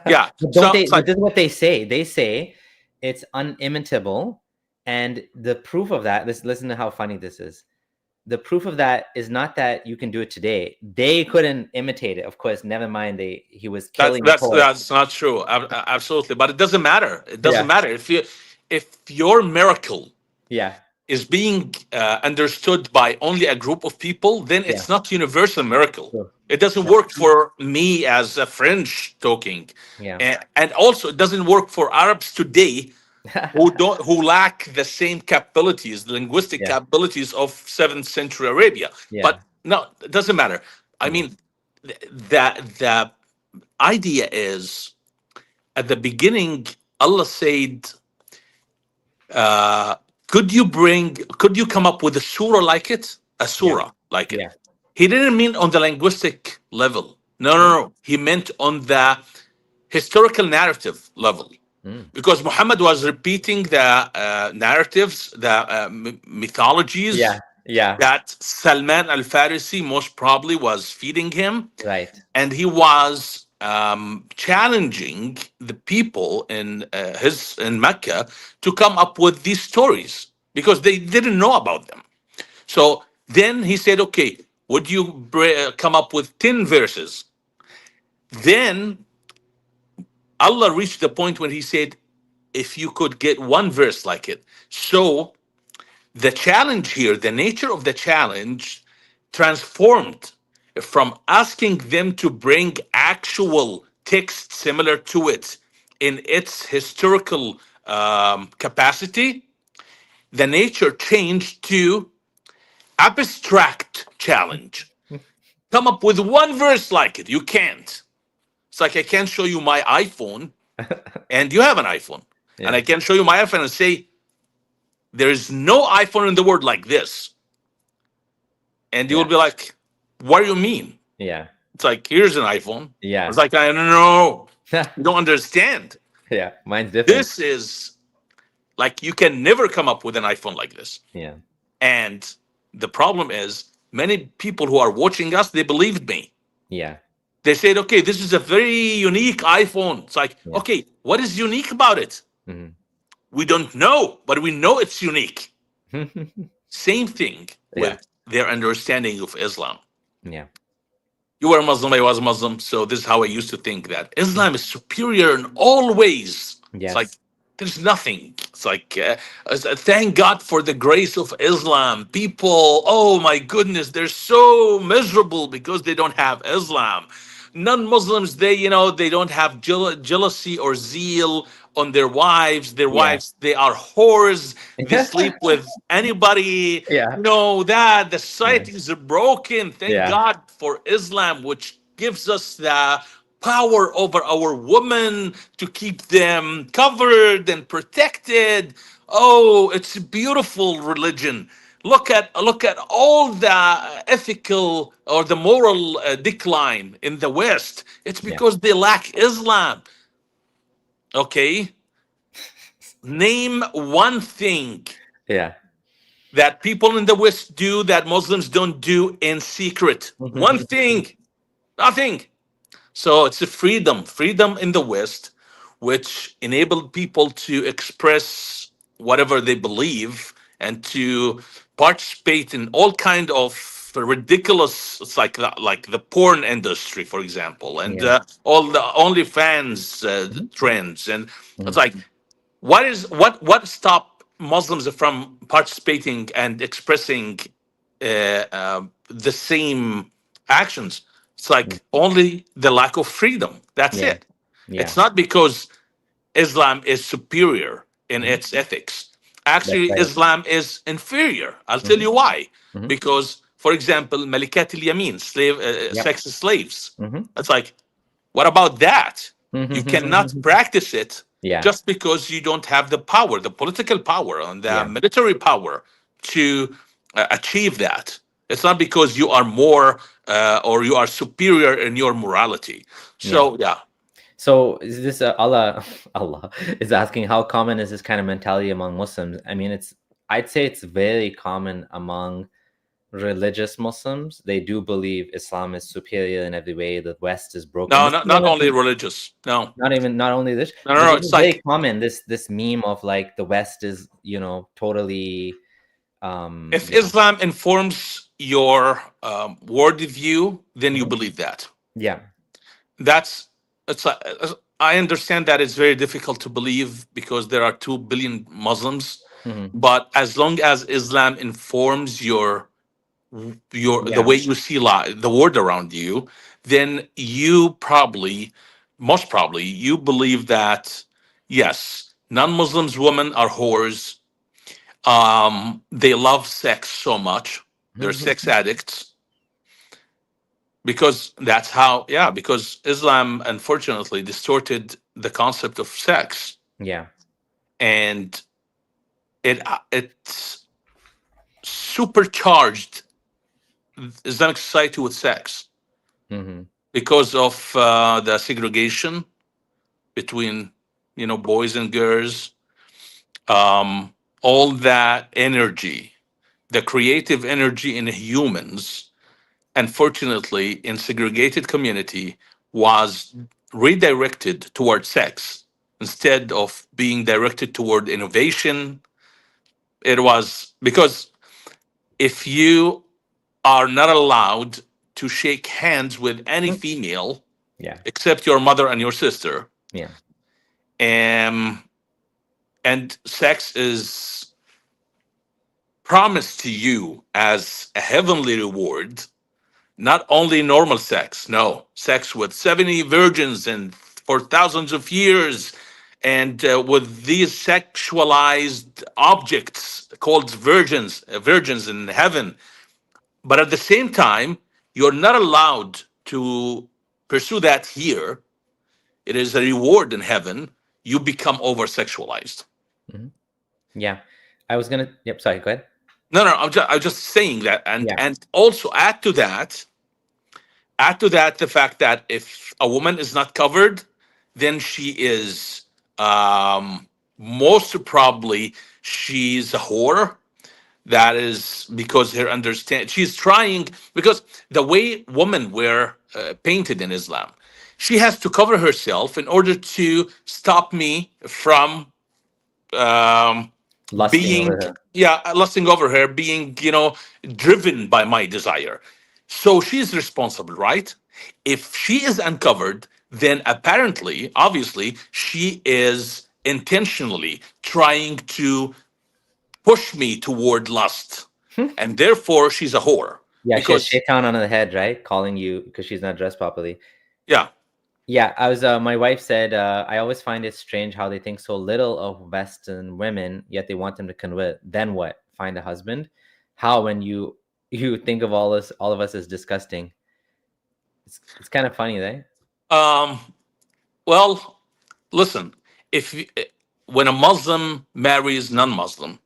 Yeah. But don't So they? it's But like, this is what they say. They say it's unimitable, and the proof of that. Listen to how funny this is. The proof of that is not that you can do it today. They couldn't imitate it, of course. Never mind, he was that's killing that's poets. that's not true. Absolutely. But it doesn't matter. It doesn't Yeah, matter. If your miracle yeah, is being understood by only a group of people, then yeah. it's not universal miracle. True. It doesn't work for me as a French talking, Yeah, and also it doesn't work for Arabs today who lack the same capabilities, the linguistic yeah, capabilities of 7th century Arabia. yeah, But no, it doesn't matter. I yeah, mean, the idea is at the beginning, Allah said, uh, could you come up with a surah like it? A yeah, surah like it. yeah. He didn't mean on the linguistic level. No, no, Mm, no. He meant on the historical narrative level. mm. Because Muhammad was repeating the narratives, the mythologies Yeah, yeah. that Salman al Farisi most probably was feeding him, Right. and he was challenging the people in Mecca to come up with these stories because they didn't know about them. So then he said, "Okay, would you come up with 10 verses?" Then Allah reached the point when He said, "If you could get one verse like it." So the challenge here, the nature of the challenge transformed from asking them to bring actual text similar to it in its historical capacity. The nature changed to abstract challenge. Come up with one verse like it. You can't. It's like I can't show you my iPhone and you have an iPhone. And Yeah, I can show you my iPhone and say, there is no iPhone in the world like this. And you will yeah, be like, what do you mean? yeah, It's like, here's an iPhone. It's yeah, like, I don't know. You don't understand. yeah. Mine's different. This is like, you can never come up with an iPhone like this. Yeah, And the problem is, many people who are watching us, they believed me. yeah, They said, okay, this is a very unique iPhone. It's like, yeah. okay, what is unique about it? Mhm. We don't know, but we know it's unique. Same thing Yeah, with their understanding of Islam. yeah, You were a Muslim, I was a Muslim. So this is how I used to think that Islam is superior in all ways. It's like yes, there's nothing. It's like thank God for the grace of Islam. People, oh my goodness, they're so miserable because they don't have Islam. Non-Muslims, they don't have jealousy or zeal on their wives. Their yeah, wives, they are whores. They sleep with anybody. yeah, That the yeah, societies are broken. Thank yeah, God for Islam, which gives us the power over our women to keep them covered and protected. Oh, it's a beautiful religion. Look at all the ethical or the moral decline in the West. It's yeah, because they lack Islam. Okay, name one thing yeah. that people in the West do that Muslims don't do in secret. One thing, nothing. So it's a freedom in the West, which enabled people to express whatever they believe and to participate in all kind of ridiculous. It's like the porn industry, for example, and Yeah. all the OnlyFans Mhm, trends. And it's mhm. like, what stop Muslims from participating and expressing the same actions? It's Mm, like only the lack of freedom. That's yeah, it. yeah. It's not because Islam is superior in Mhm. its ethics. That's Actually, right. Islam is inferior. I'll tell Mhm, you why. mhm. Because, for example, Malikat al Yamin, Yep. sex slaves. Mhm. It's like, what about that? You cannot practice it Yeah. just because you don't have the power, the political power and the Yeah. military power to achieve that. It's not because you are more or you are superior in your morality. Yeah. So, yeah. So is this Allah Allah is asking how common is this kind of mentality among Muslims? I mean, I'd say it's very common among religious Muslims. They do believe Islam is superior in every way. The West is broken. No, This not, is not another only thing. religious. No, Not only this, no, no, but no. this It's is very like, common. This meme of like the West is totally if yeah, Islam informs your worldview, then you mhm, believe that. yeah, That's it's. I understand that it's very difficult to believe because there are 2 billion Muslims, mhm, but as long as Islam informs your the yeah, way you see the world around you, then you probably, most probably, you believe that yes, non-Muslims women are whores. They love sex so much. They're sex addicts because that's how. Yeah, because Islam unfortunately distorted the concept of sex, yeah, and it's supercharged Islamic society with sex mhm, because of the segregation between boys and girls. All that energy, the creative energy in humans, unfortunately, in segregated community, was redirected toward sex instead of being directed toward innovation. It was because if you are not allowed to shake hands with any mhm, female yeah, except your mother and your sister, yeah, um, and sex is promised to you as a heavenly reward, not only normal sex, no, sex with 70 virgins and for thousands of years, and with these sexualized objects called virgins in heaven. But at the same time, you're not allowed to pursue that here. It is a reward in heaven. You become over sexualized. mhm, yeah. I was gonna. Yep. Sorry. Go ahead. No, no, I'm just saying that, and Yeah. and also add to that the fact that if a woman is not covered, then she is most probably she's a whore. That is because her understand she's trying, because the way women were painted in Islam, she has to cover herself in order to stop me from um, Lusting over being, her. yeah, lusting over her, being driven by my desire. So she's responsible, right? If she is uncovered, then apparently, obviously, she is intentionally trying to push me toward lust, and therefore she's a whore. Yeah, she has Because, shaitan on the head, right? Calling you because she's not dressed properly. yeah, Yeah, I was. My wife said, I always find it strange how they think so little of Western women, yet they want them to convert. Then what? Find a husband? How when you think of all of us as disgusting? It's kind of funny, right? um, well, listen, if you, when a Muslim marries non-Muslim,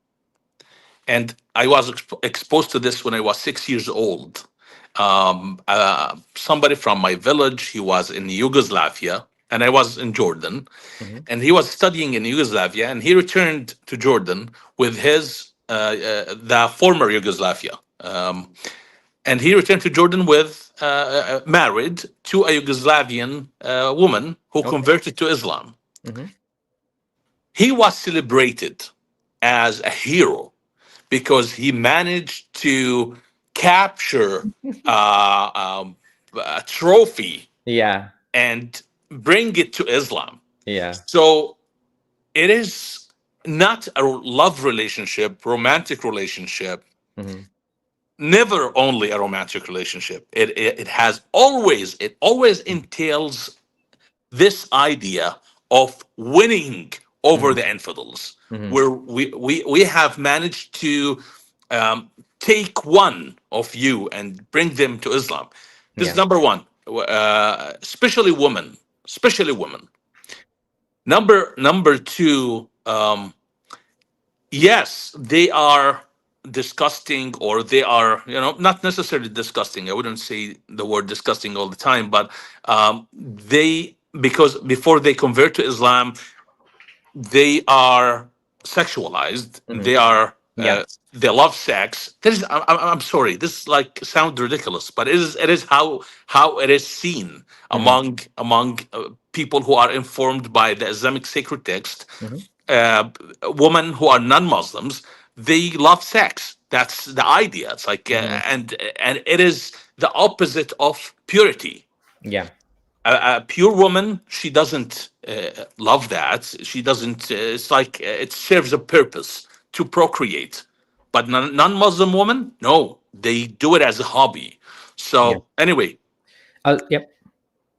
and I was exposed to this when I was 6 years old. Somebody from my village, he was in Yugoslavia, and I was in Jordan, Hmm. and he was studying in Yugoslavia, and he returned to Jordan with his the former Yugoslavia, and he returned to Jordan with married to a Yugoslavian woman who Okay. converted to Islam. Hmm. He was celebrated as a hero because he managed to capture a trophy Yeah. and bring it to Islam. Yeah. So it is not a love relationship, romantic relationship, Hmm. never only a romantic relationship. It has always, it always entails this idea of winning over Hmm. the infidels, Hmm. where we have managed to take one of you and bring them to Islam. This is Yeah. number one. Especially women, especially women. Number two, yes, they are disgusting, or they are, not necessarily disgusting. I wouldn't say the word disgusting all the time, but they, because before they convert to Islam, they are sexualized. Hmm. Yeah. They love sex. There's, I'm sorry, this like sounds ridiculous, but it is how it is seen Hmm. among people who are informed by the Islamic sacred text. Hmm. Women who are non-Muslims, they love sex. That's the idea. It's like, Hmm. and it is the opposite of purity. Yeah. A pure woman, she doesn't love that. She doesn't. It's like it serves a purpose to procreate. But non-Muslim woman, no, they do it as a hobby. Yeah. So anyway, Yep.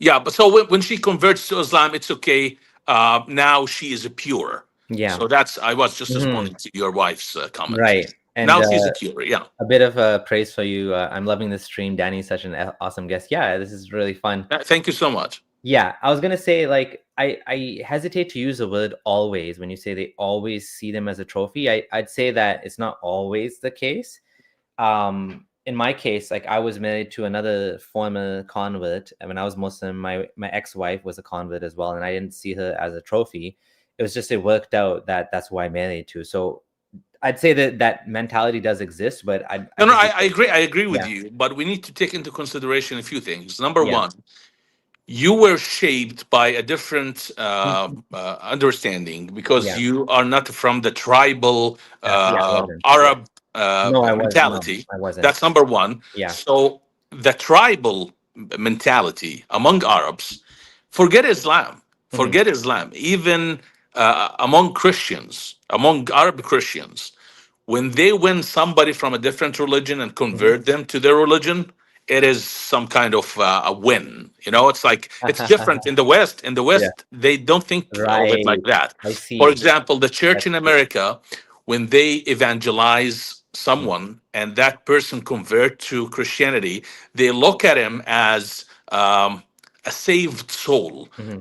yeah. But so when she converts to Islam, it's okay. Now she is a pure. Yeah. So that's, I was just Hmm. responding to your wife's comment. Right. And Now she's a pure. Yeah. a bit of praise for you. I'm loving this stream. Danny's such an awesome guest. Yeah, this is really fun. Thank you so much. Yeah, I was gonna say, like, I hesitate to use the word always when you say they always see them as a trophy. I'd say that it's not always the case. In my case, like, I was married to another former convert, and when I was Muslim, my ex-wife was a convert as well, and I didn't see her as a trophy. It was just, it worked out that that's who I married to. So I'd say that that mentality does exist, but I No, no, think I agree. I agree with yeah, you. But we need to take into consideration a few things. Number yeah, one, you were shaped by a different understanding, because yeah, you are not from the tribal yeah, I wasn't. Yeah. Arab No, I was no, mentality. I wasn't. That's number one. Yeah. So the tribal mentality among Arabs, forget Islam, Hmm. forget Islam, even among Christians, among Arab Christians, when they win somebody from a different religion and Hmm. convert them to their religion, it is some kind of a win. It's like, it's different in the West. In the Yeah. West, they don't think of it Right. like that. I For see. example, the church That's in true. America, when they evangelize Mm. someone and that person convert to Christianity, they look at him as a saved soul. Hmm.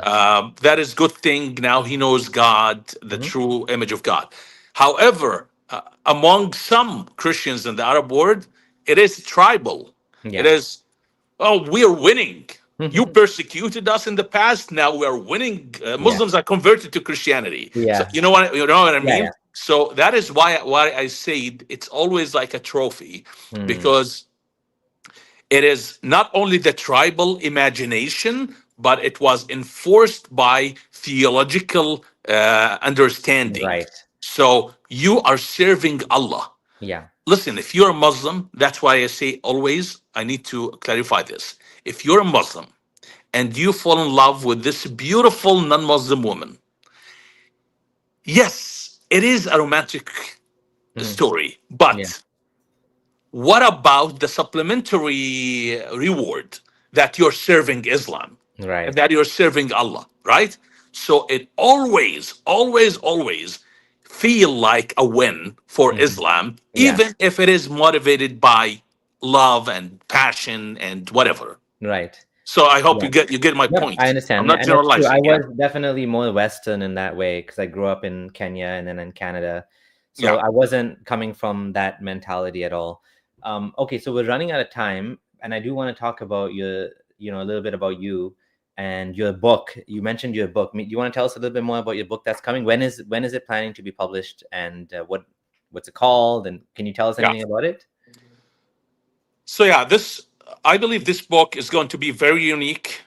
That is good thing. Now he knows God, the Hmm. true image of God. However, among some Christians in the Arab world, it is tribal. It Yeah. is, oh, we are winning. You Hmm. persecuted us in the past. Now we are winning. Yeah. Muslims are converted to Christianity. So Yeah. you know what I Yeah. mean. Yeah. So that is why I say it's always like a trophy, Mm. because it is not only the tribal imagination, but it was enforced by theological understanding. Right. So you are serving Allah. Yeah. Listen, if you're a Muslim, that's why I say always, I need to clarify this. If you're a Muslim and you fall in love with this beautiful non Muslim woman, yes, it is a romantic Hmm. story, Yeah. but what about the supplementary reward that you're serving Islam and Right. that you're serving Allah, right? So it always, always, always feel like a win for Hmm. Islam, Yeah. even if it is motivated by love and passion and whatever. Right. So I hope Yeah. you get my No, I point. I'm understand. not And it's true. I generalizing. Yeah, was definitely more Western in that way because I grew up in Kenya and then in Canada. So yeah, I wasn't coming from that mentality at all. Okay, so we're running out of time, and I do want to talk about a little bit about you and your book. You mentioned your book. Do you want to tell us a little bit more about your book that's coming? When is it planning to be published, and what's it called? And can you tell us yeah. anything about it? So yeah, this, I believe this book is going to be very unique,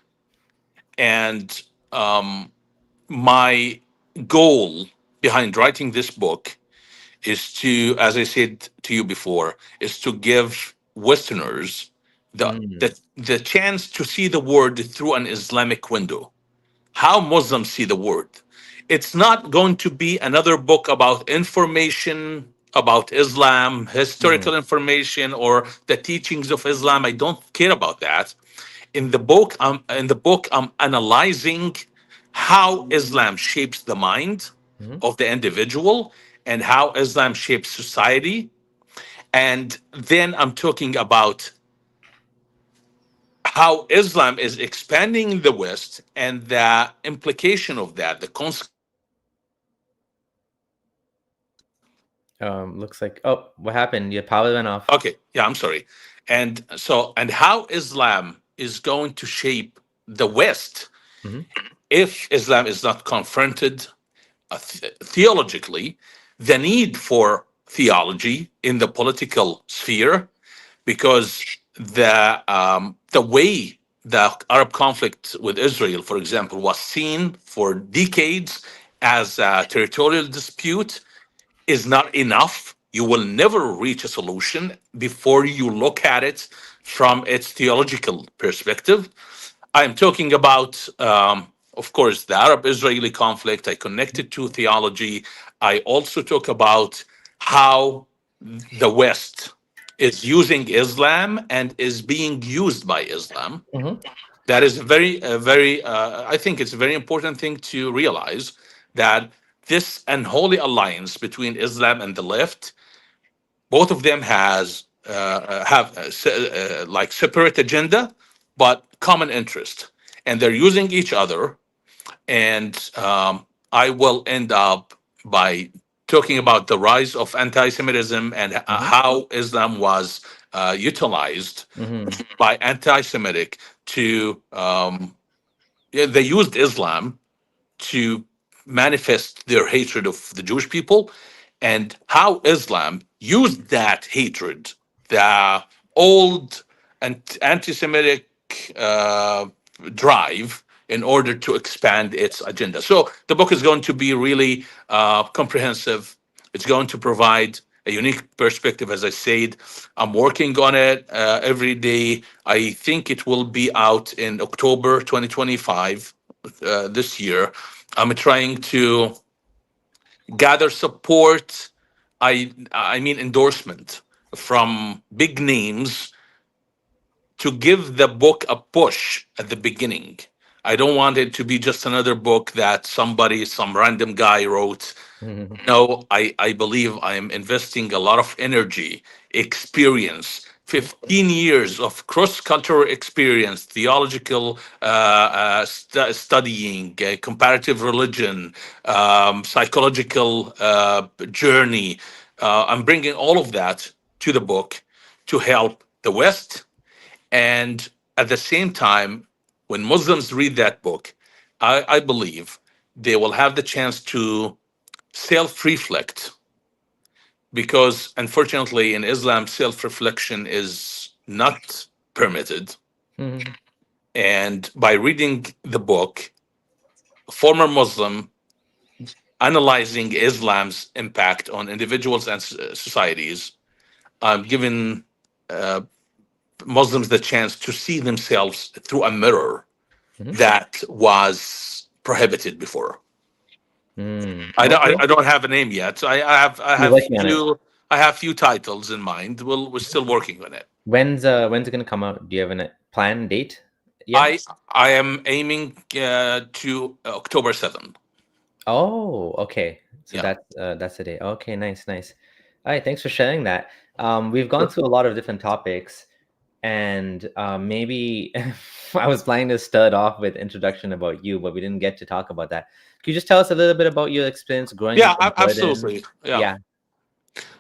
and my goal behind writing this book is to, as I said to you before, is to give Westerners Mm, the chance to see the world through an Islamic window. How Muslims see the world. It's not going to be another book about information about Islam, mm, historical information, or the teachings of Islam. I don't care about that. In the book, I'm analyzing how Islam shapes the mind mhm. of the individual and how Islam shapes society. And then I'm talking about how Islam is expanding in the West and the implication of that, the Looks like, oh, what happened? Your power went off. okay, yeah, I'm sorry. And so, and how Islam is going to shape the West Hmm. if Islam is not confronted theologically, the need for theology in the political sphere, because the way the Arab conflict with Israel, for example, was seen for decades as a territorial dispute is not enough. You will never reach a solution before you look at it from its theological perspective. I'm talking about, of course, the Arab Israeli conflict. I connect it to theology. I also talk about how the West is using Islam and is being used by Islam. Hmm. That is I think it's a very important thing to realize that this unholy alliance between Islam and the left, both of them have like separate agenda, but common interest, and they're using each other. And I will end up by talking about the rise of anti-Semitism and Hmm. how Islam was utilized Hmm. by anti-Semitic to yeah, they used Islam to manifest their hatred of the Jewish people, and how Islam used that hatred, the old anti-Semitic uh, drive, in order to expand its agenda. So the book is going to be really comprehensive. It's going to provide a unique perspective, as I said. I'm working on it every day. I think it will be out in October 2025 this year. I'm trying to gather support. I mean endorsement from big names to give the book a push at the beginning. I don't want it to be just another book that some random guy wrote. Hmm. No, I believe I am investing a lot of energy, experience, 15 years of cross-cultural experience, theological studying, comparative religion, psychological journey. I'm bringing all of that to the book to help the West. And at the same time, when Muslims read that book, I believe they will have the chance to self reflect, because unfortunately in Islam, self reflection is not permitted. Hmm. And by reading the book, a former Muslim analyzing Islam's impact on individuals and societies, giving uh, Muslims the chance to see themselves through a mirror Hmm. that was prohibited before. Okay. I don't have a name yet. I You're have working on it. few titles in mind. We're still working on it. When's it gonna come out? Do you have a planned date yet? I am aiming to October 7th. Oh, okay. So Yeah. that's the day. Okay, nice, nice. All right, thanks for sharing that. We've gone Sure. through a lot of different topics, and maybe I was planning to start off with introduction about you, but we didn't get to talk about that. Could you just tell us a little bit about your experience growing up Yeah, in Jordan? absolutely. Yeah. Yeah.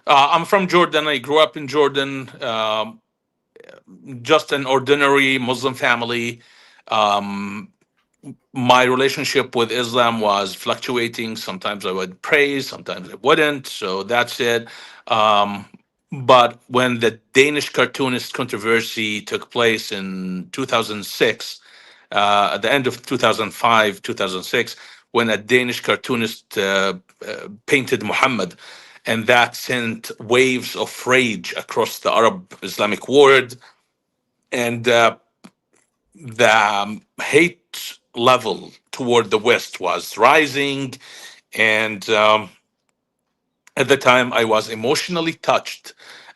I'm from Jordan. I grew up in Jordan. Just an ordinary Muslim family. Um, my relationship with Islam was fluctuating. Sometimes I would pray, sometimes I wouldn't. So that's it. Um, but when the Danish cartoonist controversy took place in 2006, at the end of 2005, 2006, when a Danish cartoonist painted Muhammad, and that sent waves of rage across the Arab Islamic world. And the hate level toward the West was rising. And at the time, I was emotionally touched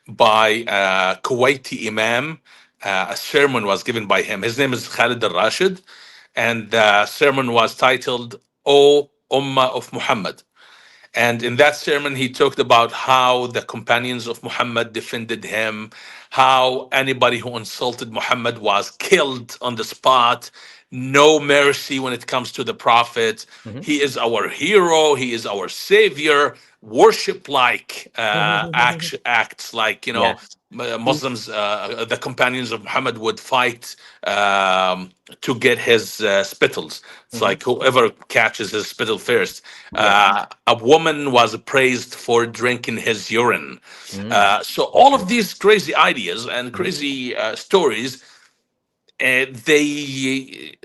by a Kuwaiti Imam. A sermon was given by him. His name is Khalid al Rashid. And the sermon was titled, O Ummah of Muhammad. And in that sermon, he talked about how the companions of Muhammad defended him, how anybody who insulted Muhammad was killed on the spot, no mercy when it comes to the Prophet. Mm-hmm. He is our hero, he is our savior. Worship like acts like, Yeah. Muslims, the companions of Muhammad would fight to get his spittles. It's Mm-hmm. like whoever catches his spittle first. Yeah. A woman was praised for drinking his urine. Mm. So all of Interesting. these crazy ideas and Mm-hmm. crazy stories, they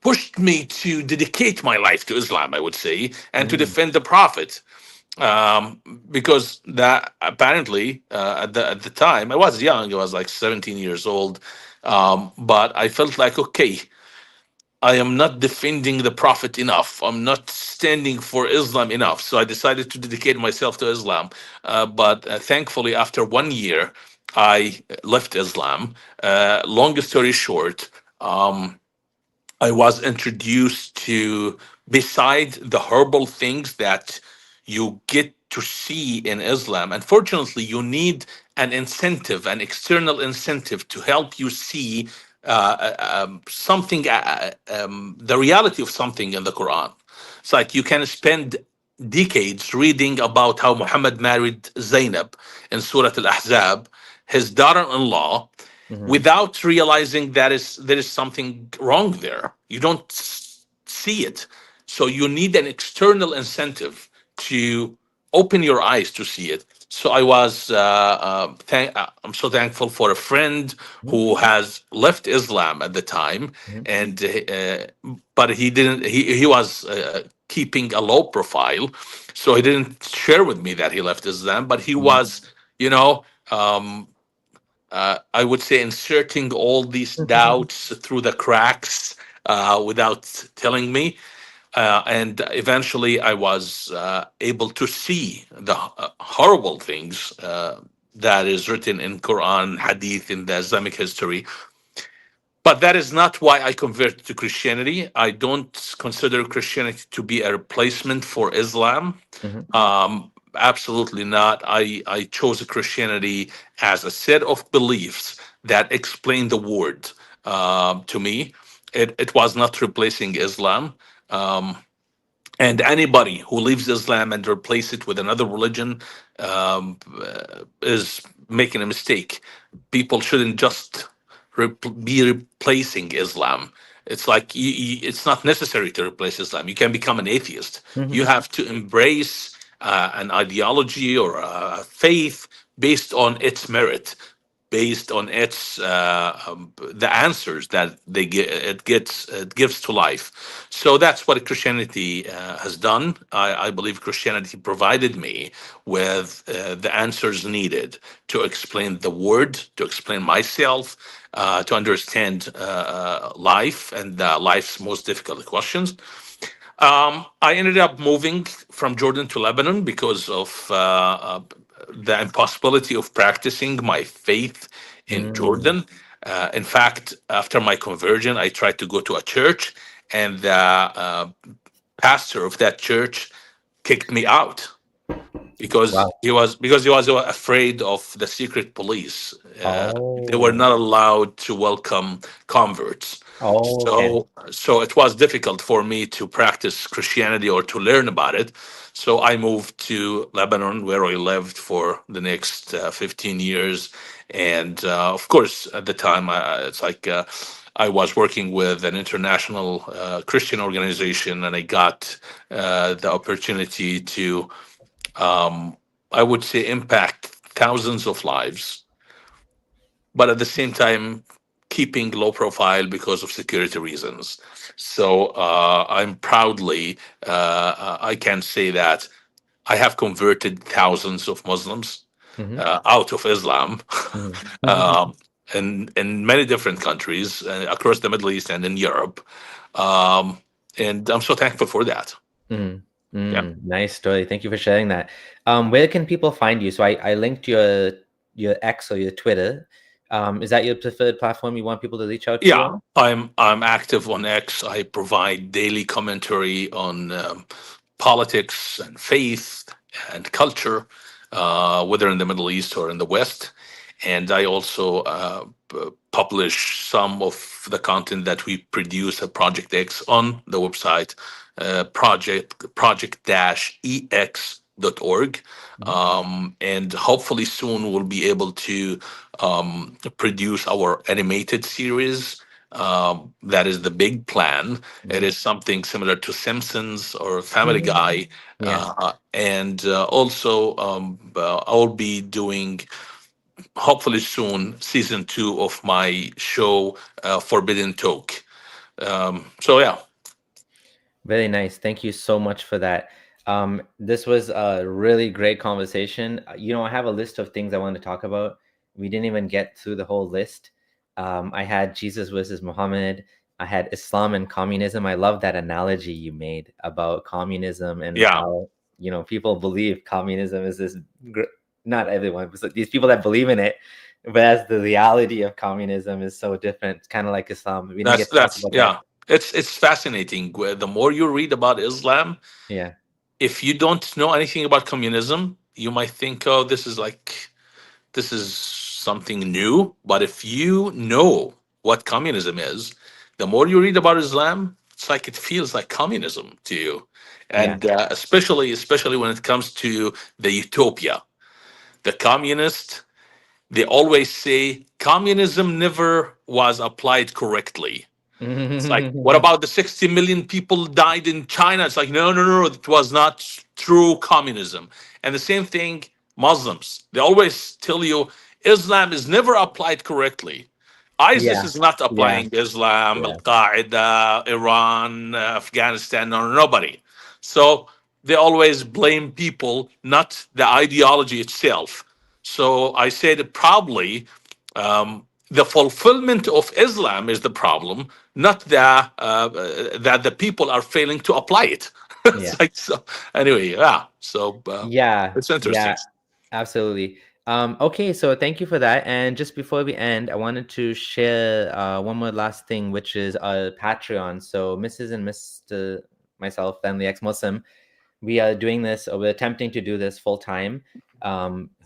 pushed me to dedicate my life to Islam, I would say, and to Mm. defend the Prophet. Because that apparently at the time I was young, I was like 17 years old, but I felt like, okay, I am not defending the Prophet enough. I'm not standing for Islam enough. So I decided to dedicate myself to Islam. But thankfully, after 1 year, I left Islam. Long story short, I was introduced to, beside the horrible things that you get to see in Islam, unfortunately, you need an incentive, an external incentive to help you see something, the reality of something in the Quran. It's like you can spend decades reading about how Muhammad married Zainab in Surah Al Ahzab, his daughter in law, Mm-hmm. without realizing that there is something wrong there. You don't see it. So you need an external incentive to open your eyes to see it. So I'm so thankful for a friend who has left Islam at the time, Mm-hmm. and but he didn't. He was keeping a low profile, so he didn't share with me that he left Islam. But he Mm-hmm. was, I would say, inserting all these Mm-hmm. doubts through the cracks without telling me. And eventually, I was able to see the horrible things that is written in Quran, Hadith, in the Islamic history. But that is not why I converted to Christianity. I don't consider Christianity to be a replacement for Islam. Mm-hmm. Absolutely not. I chose Christianity as a set of beliefs that explain the word to me. It was not replacing Islam. Um, and anybody who leaves Islam and replace it with another religion is making a mistake. People shouldn't just be replacing Islam. It's like it's not necessary to replace Islam. You can become an atheist. You Mm-hmm. have to embrace an ideology or a faith based on its merit, based on its the answers that it gives to life. So that's what Christianity has done. I believe Christianity provided me with the answers needed to explain the word, to explain myself, to understand life and life's most difficult questions. I ended up moving from Jordan to Lebanon because of the impossibility of practicing my faith in Mm. Jordan. In fact, after my conversion, I tried to go to a church, and the pastor of that church kicked me out because Wow. he was afraid of the secret police. They were Oh. not allowed to welcome converts. Oh, okay. So it was difficult for me to practice Christianity or to learn about it. So I moved to Lebanon, where I lived for the next 15 years. And of course, at the time, it's like I was working with an international Christian organization, and I got the opportunity to, I would say, impact thousands of lives, but at the same time keeping low profile because of security reasons. So I'm proudly, I can say that I have converted thousands of Muslims Mm-hmm. out of Islam Mm-hmm. um, in many different countries across the Middle East and in Europe. Um, and I'm so thankful for that. Mm, Yeah. nice story. Thank you for sharing that. Where can people find you? So I linked your X or your Twitter. Is that your preferred platform you want people to reach out to you Yeah, on? I'm active on X. I provide daily commentary on politics and faith and culture, whether in the Middle East or in the West. And I also publish some of the content that we produce at Project X on the website, project-ex.org. And hopefully soon we'll be able to produce our animated series. That is the big plan. It is something similar to Simpsons or Family Guy. Yeah. And also, I'll be doing, hopefully soon, season 2 of my show, Forbidden Talk. So, yeah. Very nice. Thank you so much for that. This was a really great conversation. I have a list of things I want to talk about. We didn't even get through the whole list. I had Jesus versus Muhammad. I had Islam and communism. I love that analogy you made about communism and Yeah. how, people believe communism is this, not everyone, but these people that believe in it, whereas the reality of communism is so different. It's kind of like Islam. We didn't get to talk about Yeah. that. It's fascinating. The more you read about Islam, Yeah. if you don't know anything about communism, you might think, oh, this is something new. But if you know what communism is, the more you read about Islam, it's like it feels like communism to you. Yeah. And especially when it comes to the utopia, the communist, they always say communism never was applied correctly. It's like, what about the 60 million people died in China? It's like, no, no, no, it was not true communism. And the same thing, Muslims, they always tell you Islam is never applied correctly. ISIS Yeah. is not Yeah. applying Islam, Al Yeah. Qaeda, Iran, Afghanistan, or nobody. So they always blame people, not the ideology itself. So I say that probably the fulfillment of Islam is the problem, not that the people are failing to apply it. Yeah. It's like, so. Anyway, yeah. So Yeah. it's interesting. Yeah. Absolutely. Okay, so thank you for that. And just before we end, I wanted to share one more last thing, which is Patreon. So Mrs. and Mr. myself, Family Ex-Muslim, we are doing this, or we're attempting to do this full time.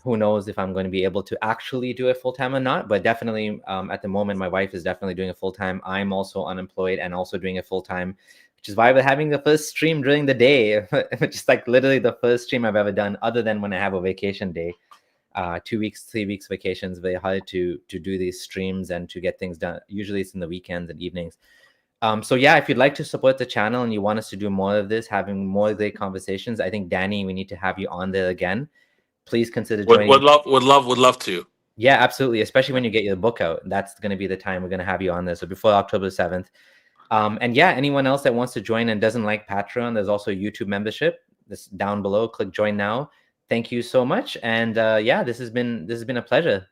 Who knows if I'm going to be able to actually do it full time or not, but definitely at the moment, my wife is definitely doing it full time. I'm also unemployed and also doing it full time, which is why we're having the first stream during the day, which is like literally the first stream I've ever done, other than when I have a vacation day. 2 weeks, 3 weeks vacations, very hard to do these streams and to get things done. Usually it's in the weekends and evenings. So yeah, if you'd like to support the channel and you want us to do more of this, having more great conversations, I think Danny, we need to have you on there again. Please consider joining. Would love to. Yeah, absolutely. Especially when you get your book out, that's going to be the time we're going to have you on there. So before October 7th. And yeah, anyone else that wants to join and doesn't like Patreon, there's also YouTube membership. This down below. Click join now. Thank you so much. And yeah, this has been a pleasure.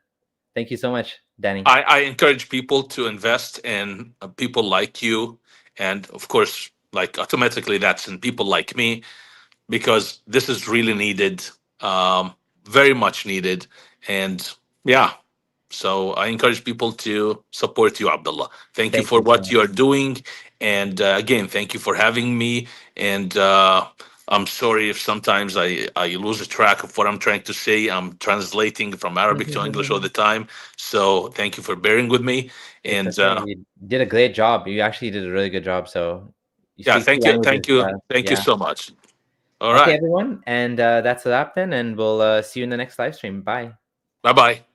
Thank you so much, Danny. I encourage people to invest in people like you, and of course, like automatically, that's in people like me, because this is really needed, very much needed, and yeah. So I encourage people to support you, Abdullah. Thank you Thank for you so what much. you are doing, and again, thank you for having me. And I'm sorry if sometimes I lose track of what I'm trying to say. I'm translating from Arabic to English all the time. So thank you for bearing with me. And It's okay. You did a great job. You actually did a really good job. So you yeah, speak two languages. thank you Yeah. so much. All Okay, right. everyone. And that's a wrap then. And we'll see you in the next live stream. Bye. Bye bye.